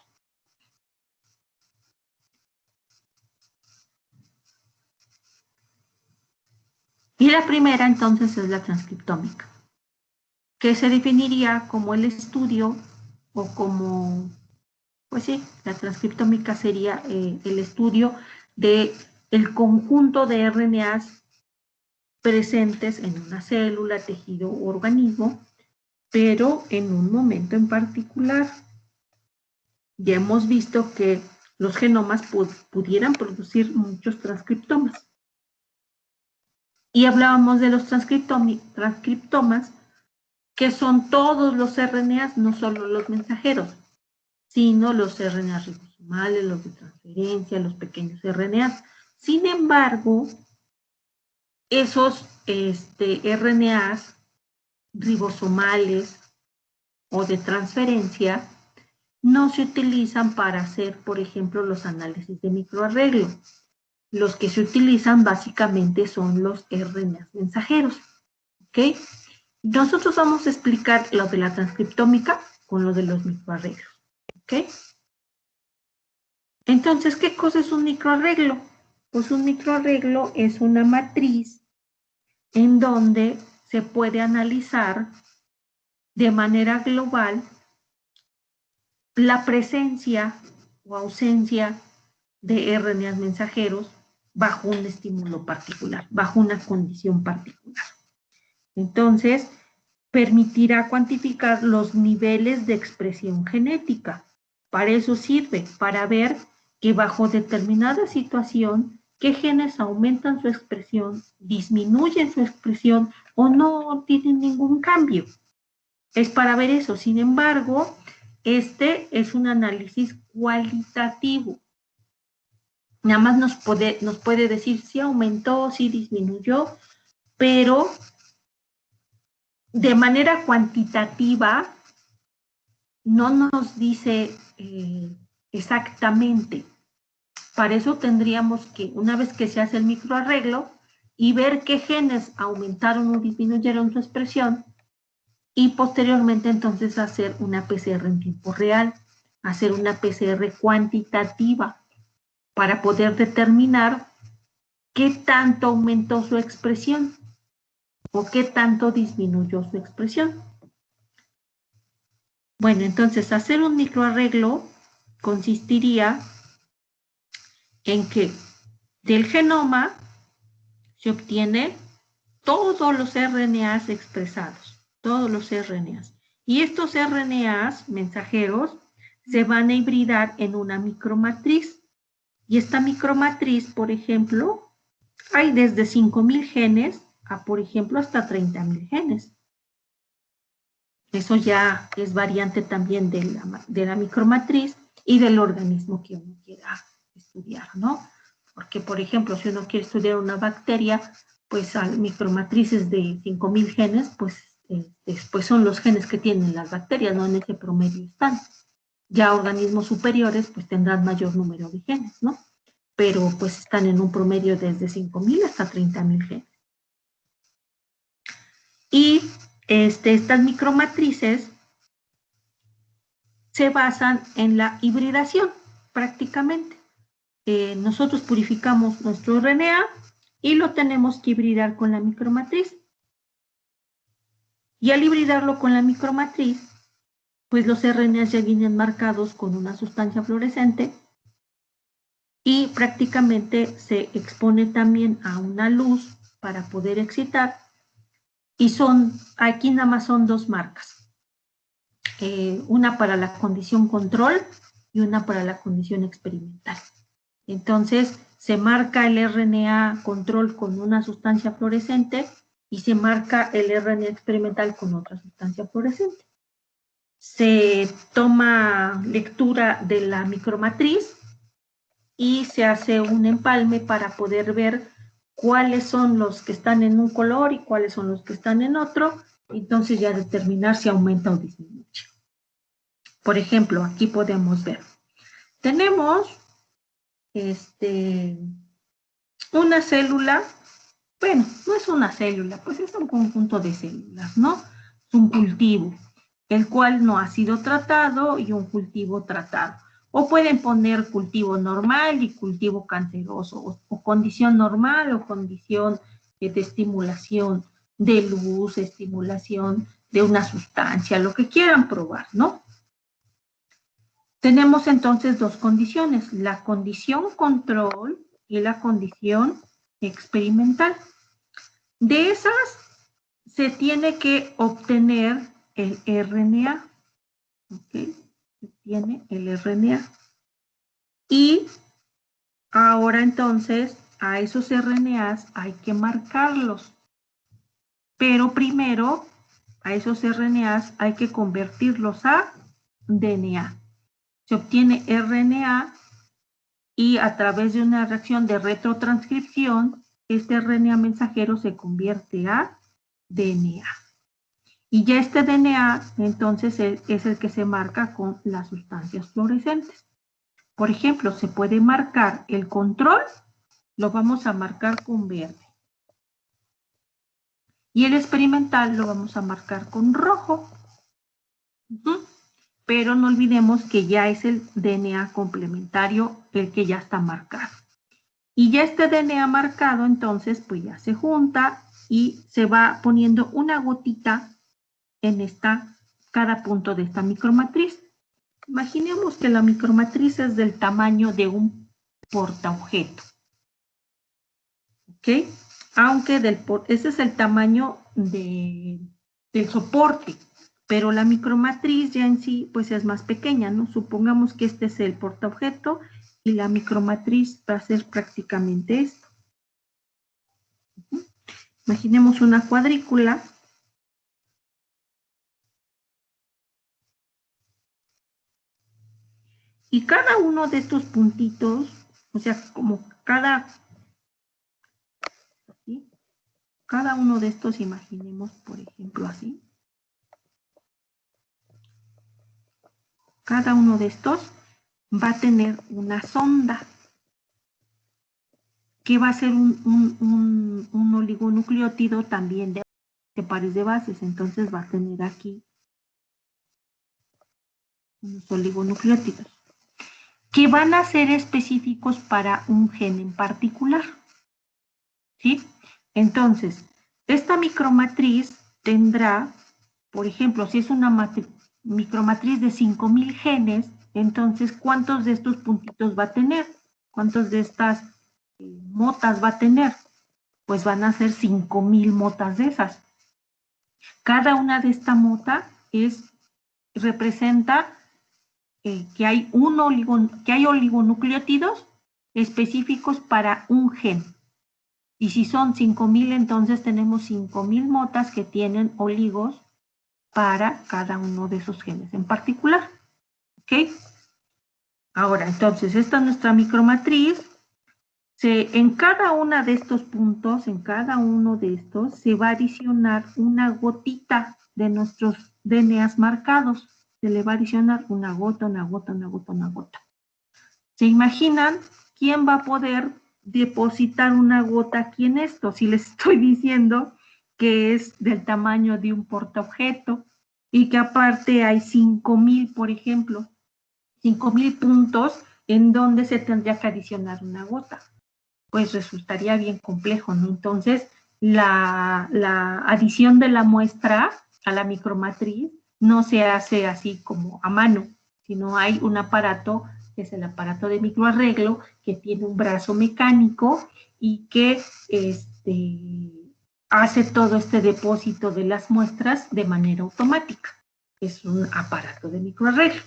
Y la primera entonces es la transcriptómica, que se definiría como el estudio o como, pues sí, la transcriptómica sería el estudio de el conjunto de RNAs presentes en una célula, tejido u organismo, pero en un momento en particular. Ya hemos visto que los genomas pudieran producir muchos transcriptomas. Y hablábamos de los transcriptomas, que son todos los RNAs, no solo los mensajeros, sino los RNAs ribosomales, los de transferencia, los pequeños RNAs. Sin embargo, esos RNAs ribosomales o de transferencia no se utilizan para hacer, por ejemplo, los análisis de microarreglo. Los que se utilizan básicamente son los RNAs mensajeros, ¿ok? Nosotros vamos a explicar lo de la transcriptómica con lo de los microarreglos, ¿ok? Entonces, ¿qué cosa es un microarreglo? Pues un microarreglo es una matriz en donde se puede analizar de manera global la presencia o ausencia de RNAs mensajeros bajo un estímulo particular, bajo una condición particular. Entonces, permitirá cuantificar los niveles de expresión genética. Para eso sirve, para ver que bajo determinada situación, qué genes aumentan su expresión, disminuyen su expresión o no tienen ningún cambio. Es para ver eso. Sin embargo, este es un análisis cualitativo. Nada más nos puede decir si aumentó, si disminuyó, pero de manera cuantitativa no nos dice exactamente. Para eso tendríamos que, una vez que se hace el microarreglo, y ver qué genes aumentaron o disminuyeron su expresión, y posteriormente entonces hacer una PCR en tiempo real, hacer una PCR cuantitativa, para poder determinar qué tanto aumentó su expresión o qué tanto disminuyó su expresión. Bueno, entonces hacer un microarreglo consistiría en que del genoma se obtiene todos los RNAs expresados, todos los RNAs. Y estos RNAs mensajeros se van a hibridar en una micromatriz. Y esta micromatriz, por ejemplo, hay desde 5,000 genes a, por ejemplo, hasta 30,000 genes. Eso ya es variante también de la micromatriz y del organismo que uno quiera estudiar, ¿no? Porque, por ejemplo, si uno quiere estudiar una bacteria, pues micromatrices de 5,000 genes, pues después son los genes que tienen las bacterias, ¿no? En ese promedio están. Ya organismos superiores, pues tendrán mayor número de genes, ¿no? pero pues están en un promedio desde 5.000 hasta 30.000 genes. Y estas micromatrices se basan en la hibridación, prácticamente. Nosotros purificamos nuestro RNA y lo tenemos que hibridar con la micromatriz. Y al hibridarlo con la micromatriz, pues los RNAs ya vienen marcados con una sustancia fluorescente y prácticamente se expone también a una luz para poder excitar. Y aquí nada más son dos marcas. Una para la condición control y una para la condición experimental. Entonces, se marca el RNA control con una sustancia fluorescente y se marca el RNA experimental con otra sustancia fluorescente. Se toma lectura de la micromatriz y se hace un empalme para poder ver cuáles son los que están en un color y cuáles son los que están en otro, entonces ya determinar si aumenta o disminuye. Por ejemplo, aquí podemos ver, tenemos una célula, bueno, no es una célula, pues es un conjunto de células, ¿no? Es un cultivo, el cual no ha sido tratado y un cultivo tratado. O pueden poner cultivo normal y cultivo canceroso, o condición normal o condición de estimulación de luz, estimulación de una sustancia, lo que quieran probar, ¿no? Tenemos entonces dos condiciones, la condición control y la condición experimental. De esas se tiene que obtener el RNA, ¿ok? Se tiene el RNA. Y ahora entonces a esos RNAs hay que marcarlos. Pero primero a esos RNAs hay que convertirlos a DNA. Se obtiene RNA y a través de una reacción de retrotranscripción, este RNA mensajero se convierte a DNA. Y ya este DNA, entonces, es el que se marca con las sustancias fluorescentes. Por ejemplo, se puede marcar el control, lo vamos a marcar con verde. Y el experimental lo vamos a marcar con rojo. Pero no olvidemos que ya es el DNA complementario el que ya está marcado. Y ya este DNA marcado, entonces, pues ya se junta y se va poniendo una gotita en cada punto de esta micromatriz. Imaginemos que la micromatriz es del tamaño de un portaobjeto. ¿Ok? Aunque ese es el tamaño del soporte, pero la micromatriz ya en sí pues es más pequeña, ¿no? Supongamos que este es el portaobjeto y la micromatriz va a ser prácticamente esto. Imaginemos una cuadrícula. Y cada uno de estos puntitos, o sea, como cada uno de estos, imaginemos, por ejemplo, así. Cada uno de estos va a tener una sonda que va a ser un oligonucleótido también de pares de bases. Entonces va a tener aquí unos oligonucleótidos que van a ser específicos para un gen en particular. ¿Sí? Entonces, esta micromatriz tendrá, por ejemplo, si es una micromatriz de 5.000 genes, entonces, ¿cuántos de estos puntitos va a tener? ¿Cuántos de estas motas va a tener? Pues van a ser 5.000 motas de esas. Cada una de esta mota representa que hay oligonucleótidos específicos para un gen. Y si son 5.000, entonces tenemos 5.000 motas que tienen oligos para cada uno de esos genes en particular. ¿Ok? Ahora, entonces, esta es nuestra micromatriz. En cada uno de estos puntos, en cada uno de estos, se va a adicionar una gotita de nuestros DNAs marcados. Se le va a adicionar una gota, una gota, una gota, una gota. ¿Se imaginan ¿quién va a poder depositar una gota aquí en esto? Si les estoy diciendo que es del tamaño de un portaobjeto y que aparte hay 5,000, por ejemplo, 5,000 puntos en donde se tendría que adicionar una gota. Pues resultaría bien complejo, ¿no? Entonces, la adición de la muestra a la micromatriz no se hace así como a mano, sino hay un aparato, que es el aparato de microarreglo, que tiene un brazo mecánico y que hace todo este depósito de las muestras de manera automática. Es un aparato de microarreglo.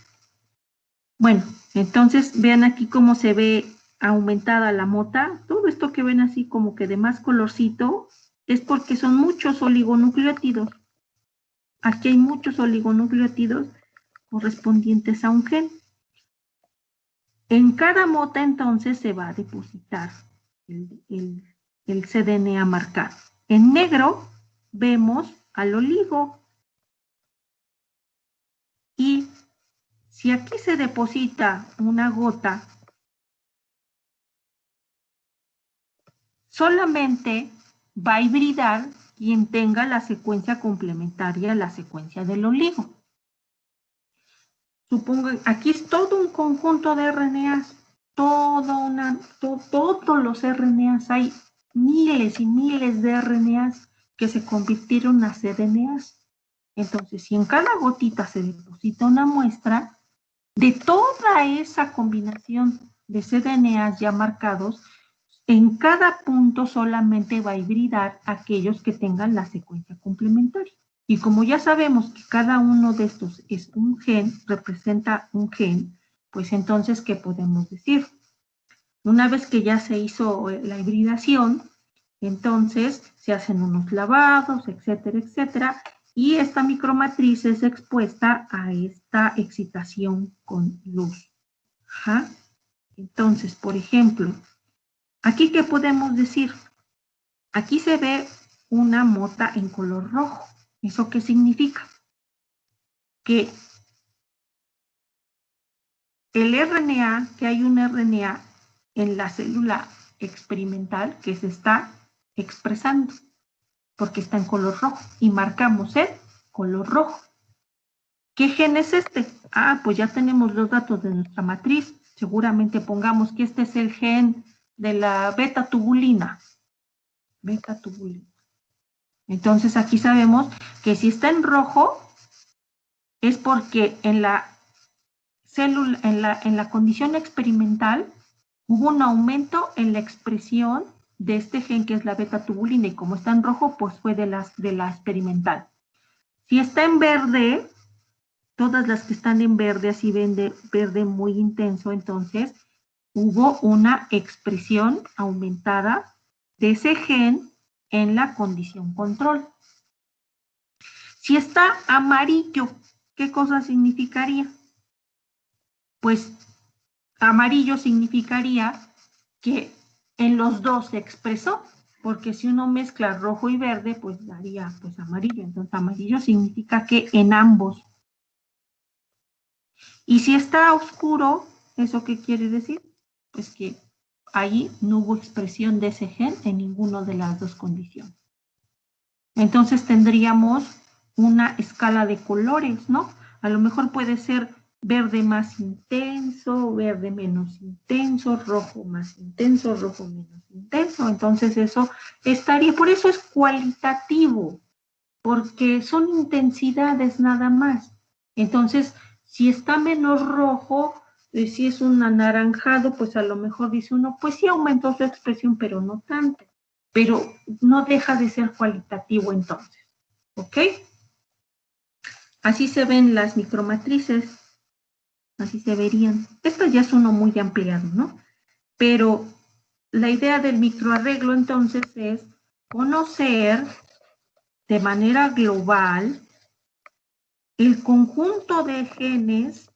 Bueno, entonces vean aquí cómo se ve aumentada la mota. Todo esto que ven así como que de más colorcito es porque son muchos oligonucleótidos. Aquí hay muchos oligonucleótidos correspondientes a un gen. En cada mota entonces se va a depositar el cDNA marcado. En negro vemos al oligo. Y si aquí se deposita una gota, solamente va a hibridar quien tenga la secuencia complementaria a la secuencia del oligo. Supongo, aquí es todo un conjunto de RNAs, todos los RNAs, hay miles y miles de RNAs que se convirtieron a cDNAs. Entonces, si en cada gotita se deposita una muestra, de toda esa combinación de cDNAs ya marcados, en cada punto solamente va a hibridar aquellos que tengan la secuencia complementaria. Y como ya sabemos que cada uno de estos es un gen, representa un gen, pues entonces, ¿qué podemos decir? Una vez que ya se hizo la hibridación, entonces se hacen unos lavados, etcétera, etcétera, y esta micromatriz es expuesta a esta excitación con luz. Ajá. Entonces, por ejemplo, ¿aquí qué podemos decir? Aquí se ve una mota en color rojo. ¿Eso qué significa? Que el RNA, que hay un RNA en la célula experimental que se está expresando, porque está en color rojo, y marcamos el color rojo. ¿Qué gen es este? Ah, pues ya tenemos los datos de nuestra matriz. Seguramente pongamos que este es el gen de la beta-tubulina. Beta-tubulina. Entonces aquí sabemos que si está en rojo es porque en la célula, en la condición experimental hubo un aumento en la expresión de este gen que es la beta-tubulina, y como está en rojo, pues fue de la experimental. Si está en verde, todas las que están en verde, así verde muy intenso, entonces hubo una expresión aumentada de ese gen en la condición control. Si está amarillo, ¿qué cosa significaría? Pues amarillo significaría que en los dos se expresó, porque si uno mezcla rojo y verde, pues daría pues amarillo. Entonces amarillo significa que en ambos. Y si está oscuro, ¿eso qué quiere decir? Pues que ahí no hubo expresión de ese gen en ninguna de las dos condiciones. Entonces tendríamos una escala de colores, ¿no? A lo mejor puede ser verde más intenso, verde menos intenso, rojo más intenso, rojo menos intenso. Entonces eso estaría, por eso es cualitativo, porque son intensidades nada más. Entonces, si está menos rojo, si es un anaranjado, pues a lo mejor dice uno, pues sí aumentó su expresión, pero no tanto. Pero no deja de ser cualitativo entonces. ¿Ok? Así se ven las micromatrices. Así se verían. Esto ya es uno muy ampliado, ¿no? Pero la idea del microarreglo entonces es conocer de manera global el conjunto de genes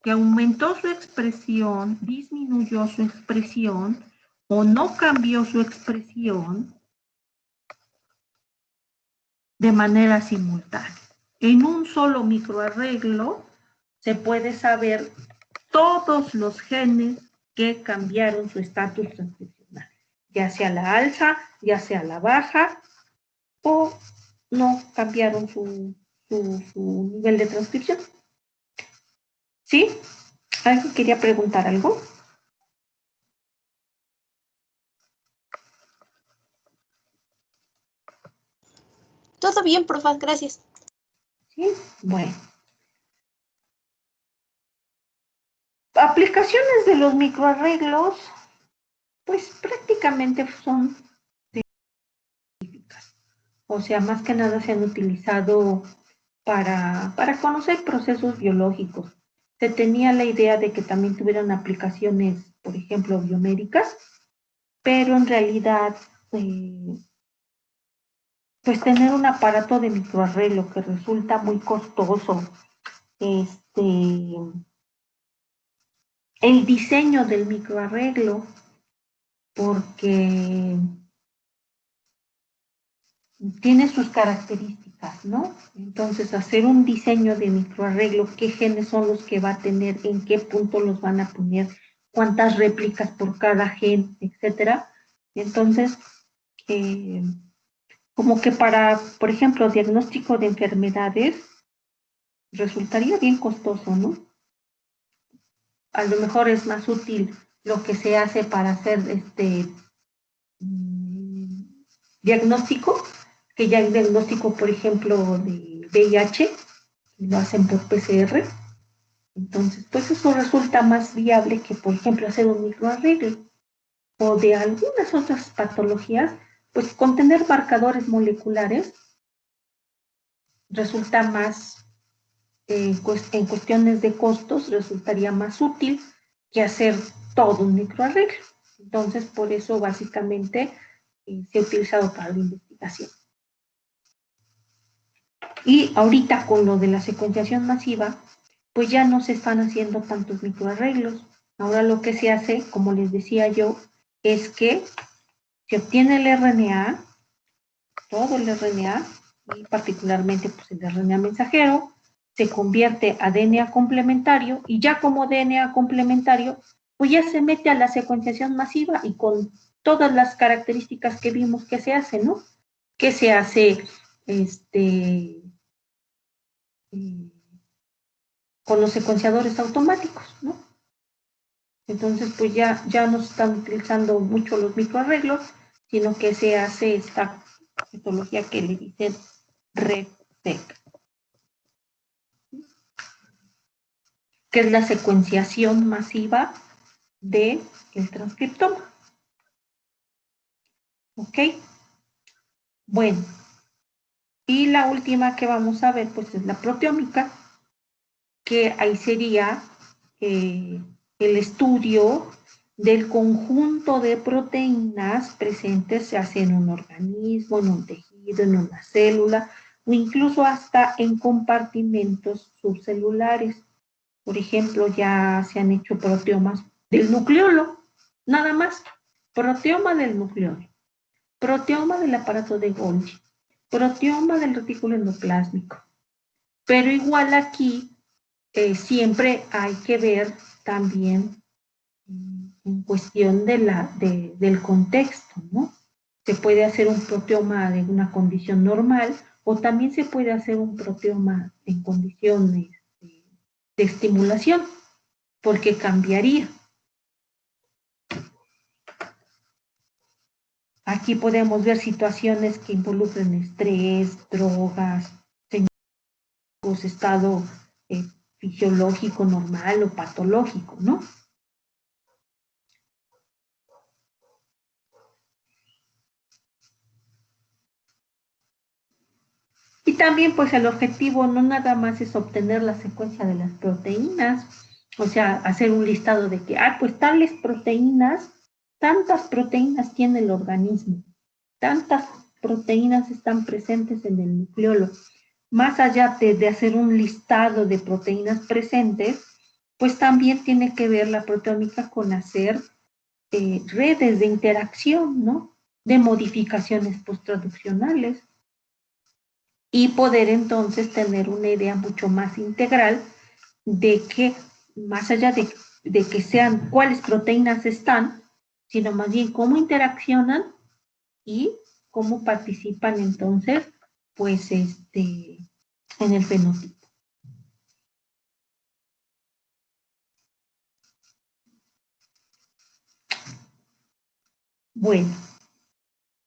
que aumentó su expresión, disminuyó su expresión o no cambió su expresión de manera simultánea. En un solo microarreglo se puede saber todos los genes que cambiaron su estatus transcripcional, ya sea la alza, ya sea la baja, o no cambiaron su nivel de transcripción. ¿Sí? ¿Alguien quería preguntar algo? Todo bien, profe, gracias. Sí, bueno. Aplicaciones de los microarreglos, pues prácticamente son científicas. O sea, más que nada se han utilizado para conocer procesos biológicos. Se tenía la idea de que también tuvieran aplicaciones, por ejemplo, biomédicas, pero en realidad, pues tener un aparato de microarreglo que resulta muy costoso, el diseño del microarreglo, porque tiene sus características, ¿no? Entonces, hacer un diseño de microarreglo, qué genes son los que va a tener, en qué punto los van a poner, cuántas réplicas por cada gen, etcétera. Entonces, como que para, por ejemplo, diagnóstico de enfermedades, resultaría bien costoso, ¿no? A lo mejor es más útil lo que se hace para hacer diagnóstico, que ya hay diagnóstico, por ejemplo, de VIH, lo hacen por PCR. Entonces, pues eso resulta más viable que, por ejemplo, hacer un microarreglo. O de algunas otras patologías, pues con tener marcadores moleculares resulta más, en cuestiones de costos, resultaría más útil que hacer todo un microarreglo. Entonces, por eso básicamente se ha utilizado para la investigación. Y ahorita con lo de la secuenciación masiva, pues ya no se están haciendo tantos microarreglos. Ahora lo que se hace, como les decía yo, es que se obtiene el RNA, todo el RNA, y particularmente pues, el RNA mensajero, se convierte a DNA complementario, y ya como DNA complementario, pues ya se mete a la secuenciación masiva y con todas las características que vimos que se hace, ¿no? Que se hace con los secuenciadores automáticos, ¿no? Entonces, pues ya no se están utilizando mucho los microarreglos, sino que se hace esta metodología que le dicen RedSeq, que es la secuenciación masiva del transcriptoma. ¿Ok? Bueno, y la última que vamos a ver, pues es la proteómica, que ahí sería el estudio del conjunto de proteínas presentes, se hace en un organismo, en un tejido, en una célula, o incluso hasta en compartimentos subcelulares. Por ejemplo, ya se han hecho proteomas del nucleolo, nada más. Proteoma del nucleolo, proteoma del aparato de Golgi, proteoma del retículo endoplásmico. Pero igual aquí siempre hay que ver también en cuestión del contexto, ¿no? Se puede hacer un proteoma de una condición normal o también se puede hacer un proteoma en condiciones de estimulación, porque cambiaría. Aquí podemos ver situaciones que involucren estrés, drogas, estado fisiológico normal o patológico, ¿no? Y también, pues, el objetivo no nada más es obtener la secuencia de las proteínas, o sea, hacer un listado de que, pues tales proteínas, tantas proteínas tiene el organismo, tantas proteínas están presentes en el nucleolo. Más allá de hacer un listado de proteínas presentes, pues también tiene que ver la proteómica con hacer redes de interacción, ¿no? De modificaciones posttraduccionales y poder entonces tener una idea mucho más integral de que, más allá de de que sean cuáles proteínas están, sino más bien cómo interaccionan y cómo participan entonces, pues, en el fenotipo. Bueno,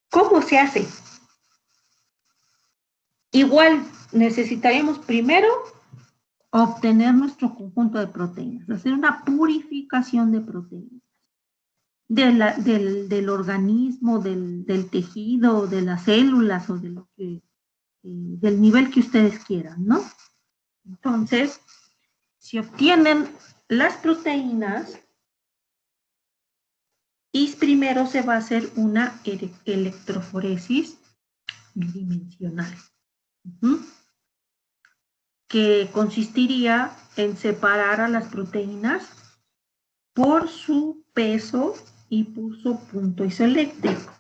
¿cómo se hace? Igual necesitaríamos primero obtener nuestro conjunto de proteínas, hacer una purificación de proteínas del organismo, del tejido, de las células o de lo que, del nivel que ustedes quieran, ¿no? Entonces, si obtienen las proteínas, y primero se va a hacer una electroforesis bidimensional, que consistiría en separar a las proteínas por su peso y por su punto isoeléctrico.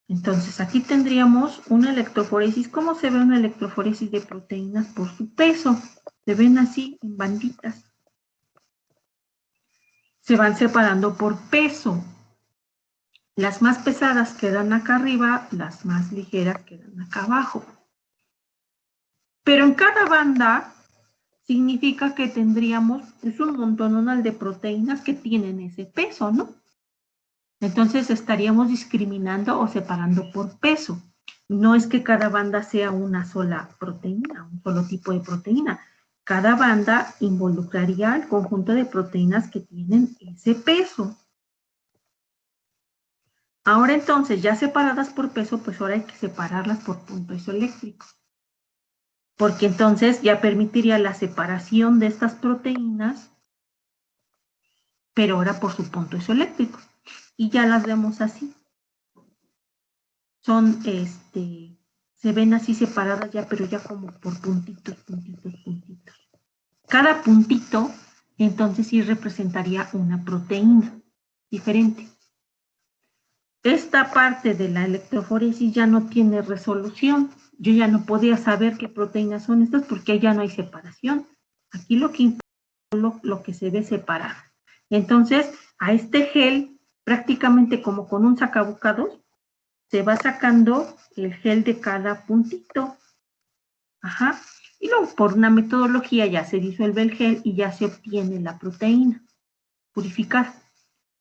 Entonces, aquí tendríamos una electroforesis. ¿Cómo se ve una electroforesis de proteínas por su peso? Se ven así, en banditas. Se van separando por peso. Las más pesadas quedan acá arriba, las más ligeras quedan acá abajo. Pero en cada banda significa que tendríamos un montón de proteínas que tienen ese peso, ¿no? Entonces estaríamos discriminando o separando por peso. No es que cada banda sea una sola proteína, un solo tipo de proteína. Cada banda involucraría el conjunto de proteínas que tienen ese peso. Ahora entonces, ya separadas por peso, pues ahora hay que separarlas por punto isoeléctrico. Porque entonces ya permitiría la separación de estas proteínas, pero ahora por su punto isoeléctrico. Y ya las vemos así. Son, se ven así separadas ya, pero ya como por puntitos, puntitos, puntitos. Cada puntito, entonces sí representaría una proteína diferente. Esta parte de la electroforesis ya no tiene resolución. Yo ya no podía saber qué proteínas son estas porque ya no hay separación. Aquí lo que importa es lo que se ve separado. Entonces, a este gel, prácticamente como con un sacabocados, se va sacando el gel de cada puntito. Ajá. Y luego, por una metodología, ya se disuelve el gel y ya se obtiene la proteína purificada.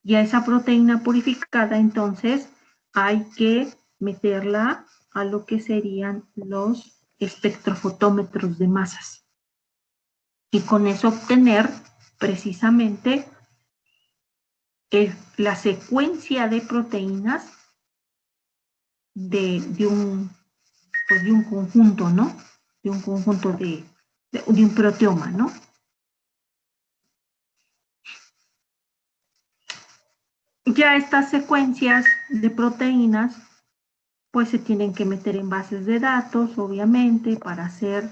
Y a esa proteína purificada, entonces, hay que meterla a lo que serían los espectrofotómetros de masas. Y con eso obtener precisamente la secuencia de proteínas de un conjunto, ¿no? De un conjunto de un proteoma, ¿no? Ya estas secuencias de proteínas, pues se tienen que meter en bases de datos, obviamente, para hacer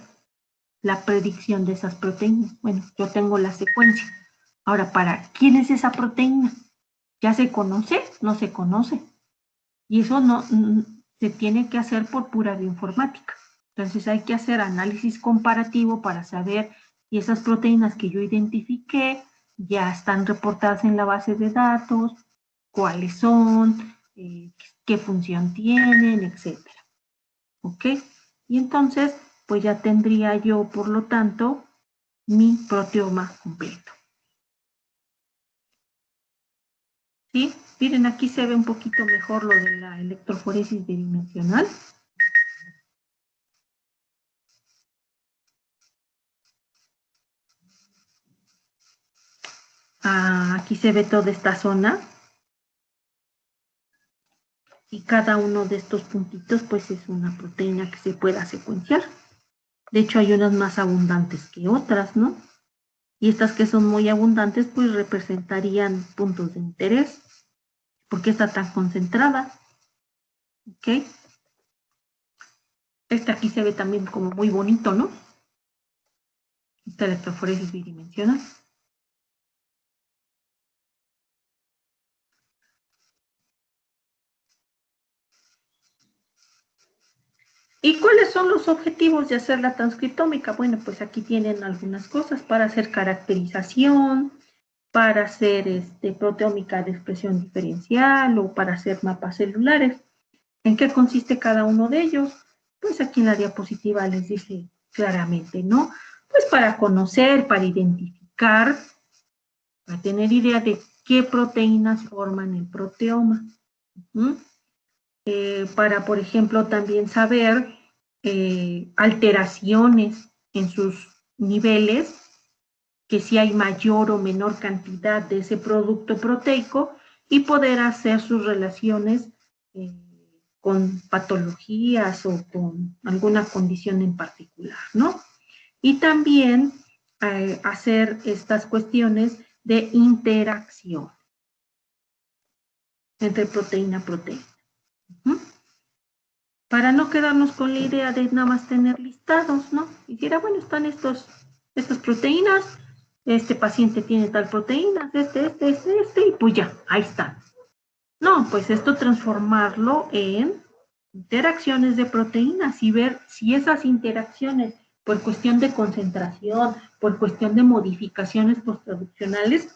la predicción de esas proteínas. Bueno, yo tengo la secuencia. Ahora, ¿para quién es esa proteína? ¿Ya se conoce? No se conoce. Y eso no se tiene que hacer por pura bioinformática. Entonces hay que hacer análisis comparativo para saber si esas proteínas que yo identifiqué ya están reportadas en la base de datos, cuáles son, qué función tienen, etcétera. ¿Ok? Y entonces, pues ya tendría yo, por lo tanto, mi proteoma completo. ¿Sí? Miren, aquí se ve un poquito mejor lo de la electroforesis bidimensional. Aquí se ve toda esta zona. Y cada uno de estos puntitos, pues es una proteína que se pueda secuenciar. De hecho, hay unas más abundantes que otras, ¿no? Y estas que son muy abundantes, pues representarían puntos de interés. ¿Por qué está tan concentrada? ¿Ok? Este aquí se ve también como muy bonito, ¿no? Esta electroforesis bidimensional. ¿Y cuáles son los objetivos de hacer la transcriptómica? Bueno, pues aquí tienen algunas cosas para hacer caracterización, para hacer proteómica de expresión diferencial o para hacer mapas celulares. ¿En qué consiste cada uno de ellos? Pues aquí en la diapositiva les dice claramente, ¿no? Pues para conocer, para identificar, para tener idea de qué proteínas forman el proteoma. Para, por ejemplo, también saber alteraciones en sus niveles, que si hay mayor o menor cantidad de ese producto proteico y poder hacer sus relaciones con patologías o con alguna condición en particular, ¿no? Y también hacer estas cuestiones de interacción entre proteína-proteína. Para no quedarnos con la idea de nada más tener listados, ¿no? Dijera, bueno, están estas proteínas, este paciente tiene tal proteína, y pues ya, ahí están. No, pues esto transformarlo en interacciones de proteínas y ver si esas interacciones, por cuestión de concentración, por cuestión de modificaciones postproduccionales,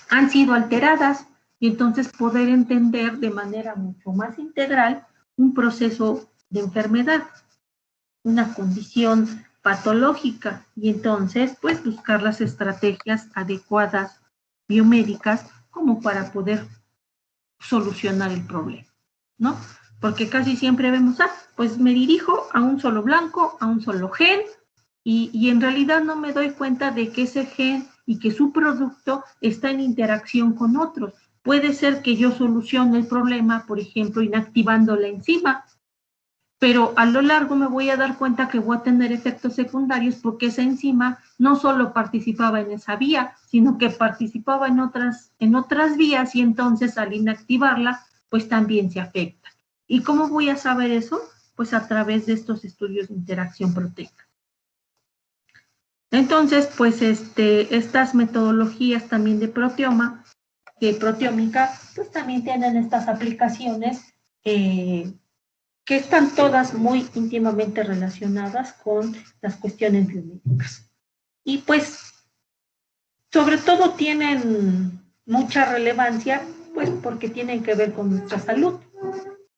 han sido alteradas y entonces poder entender de manera mucho más integral un proceso de enfermedad, una condición patológica y entonces pues buscar las estrategias adecuadas biomédicas como para poder solucionar el problema, ¿no? Porque casi siempre vemos, pues me dirijo a un solo blanco, a un solo gen y en realidad no me doy cuenta de que ese gen y que su producto está en interacción con otros. Puede ser que yo solucione el problema, por ejemplo, inactivando la enzima, pero a lo largo me voy a dar cuenta que voy a tener efectos secundarios porque esa enzima no solo participaba en esa vía, sino que participaba en otras vías y entonces al inactivarla, pues también se afecta. ¿Y cómo voy a saber eso? Pues a través de estos estudios de interacción proteica. Entonces, pues estas metodologías también de proteómica, pues también tienen estas aplicaciones que están todas muy íntimamente relacionadas con las cuestiones biomédicas. Y pues, sobre todo tienen mucha relevancia, pues porque tienen que ver con nuestra salud.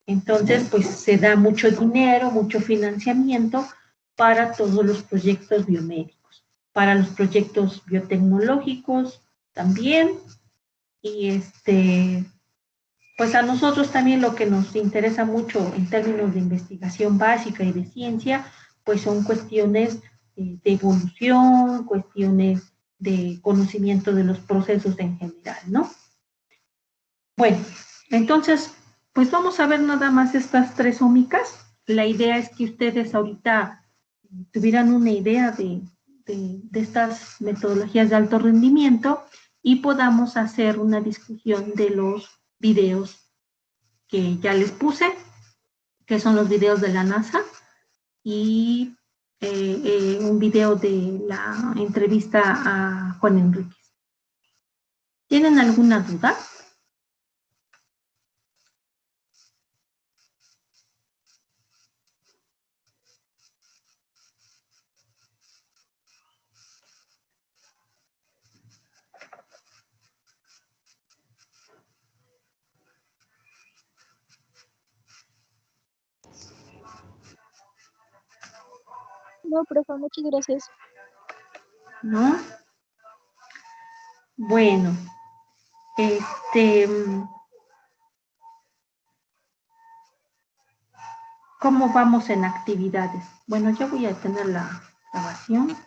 Entonces, pues se da mucho dinero, mucho financiamiento para todos los proyectos biomédicos, para los proyectos biotecnológicos también, y pues a nosotros también lo que nos interesa mucho en términos de investigación básica y de ciencia, pues son cuestiones de evolución, cuestiones de conocimiento de los procesos en general, ¿no? Bueno, entonces, pues vamos a ver nada más estas tres ómicas. La idea es que ustedes ahorita tuvieran una idea de estas metodologías de alto rendimiento y podamos hacer una discusión de los videos que ya les puse, que son los videos de la NASA, y un video de la entrevista a Juan Enríquez. ¿Tienen alguna duda? No, profe, muchas gracias. ¿No? Bueno, ¿cómo vamos en actividades? Bueno, yo voy a tener la grabación.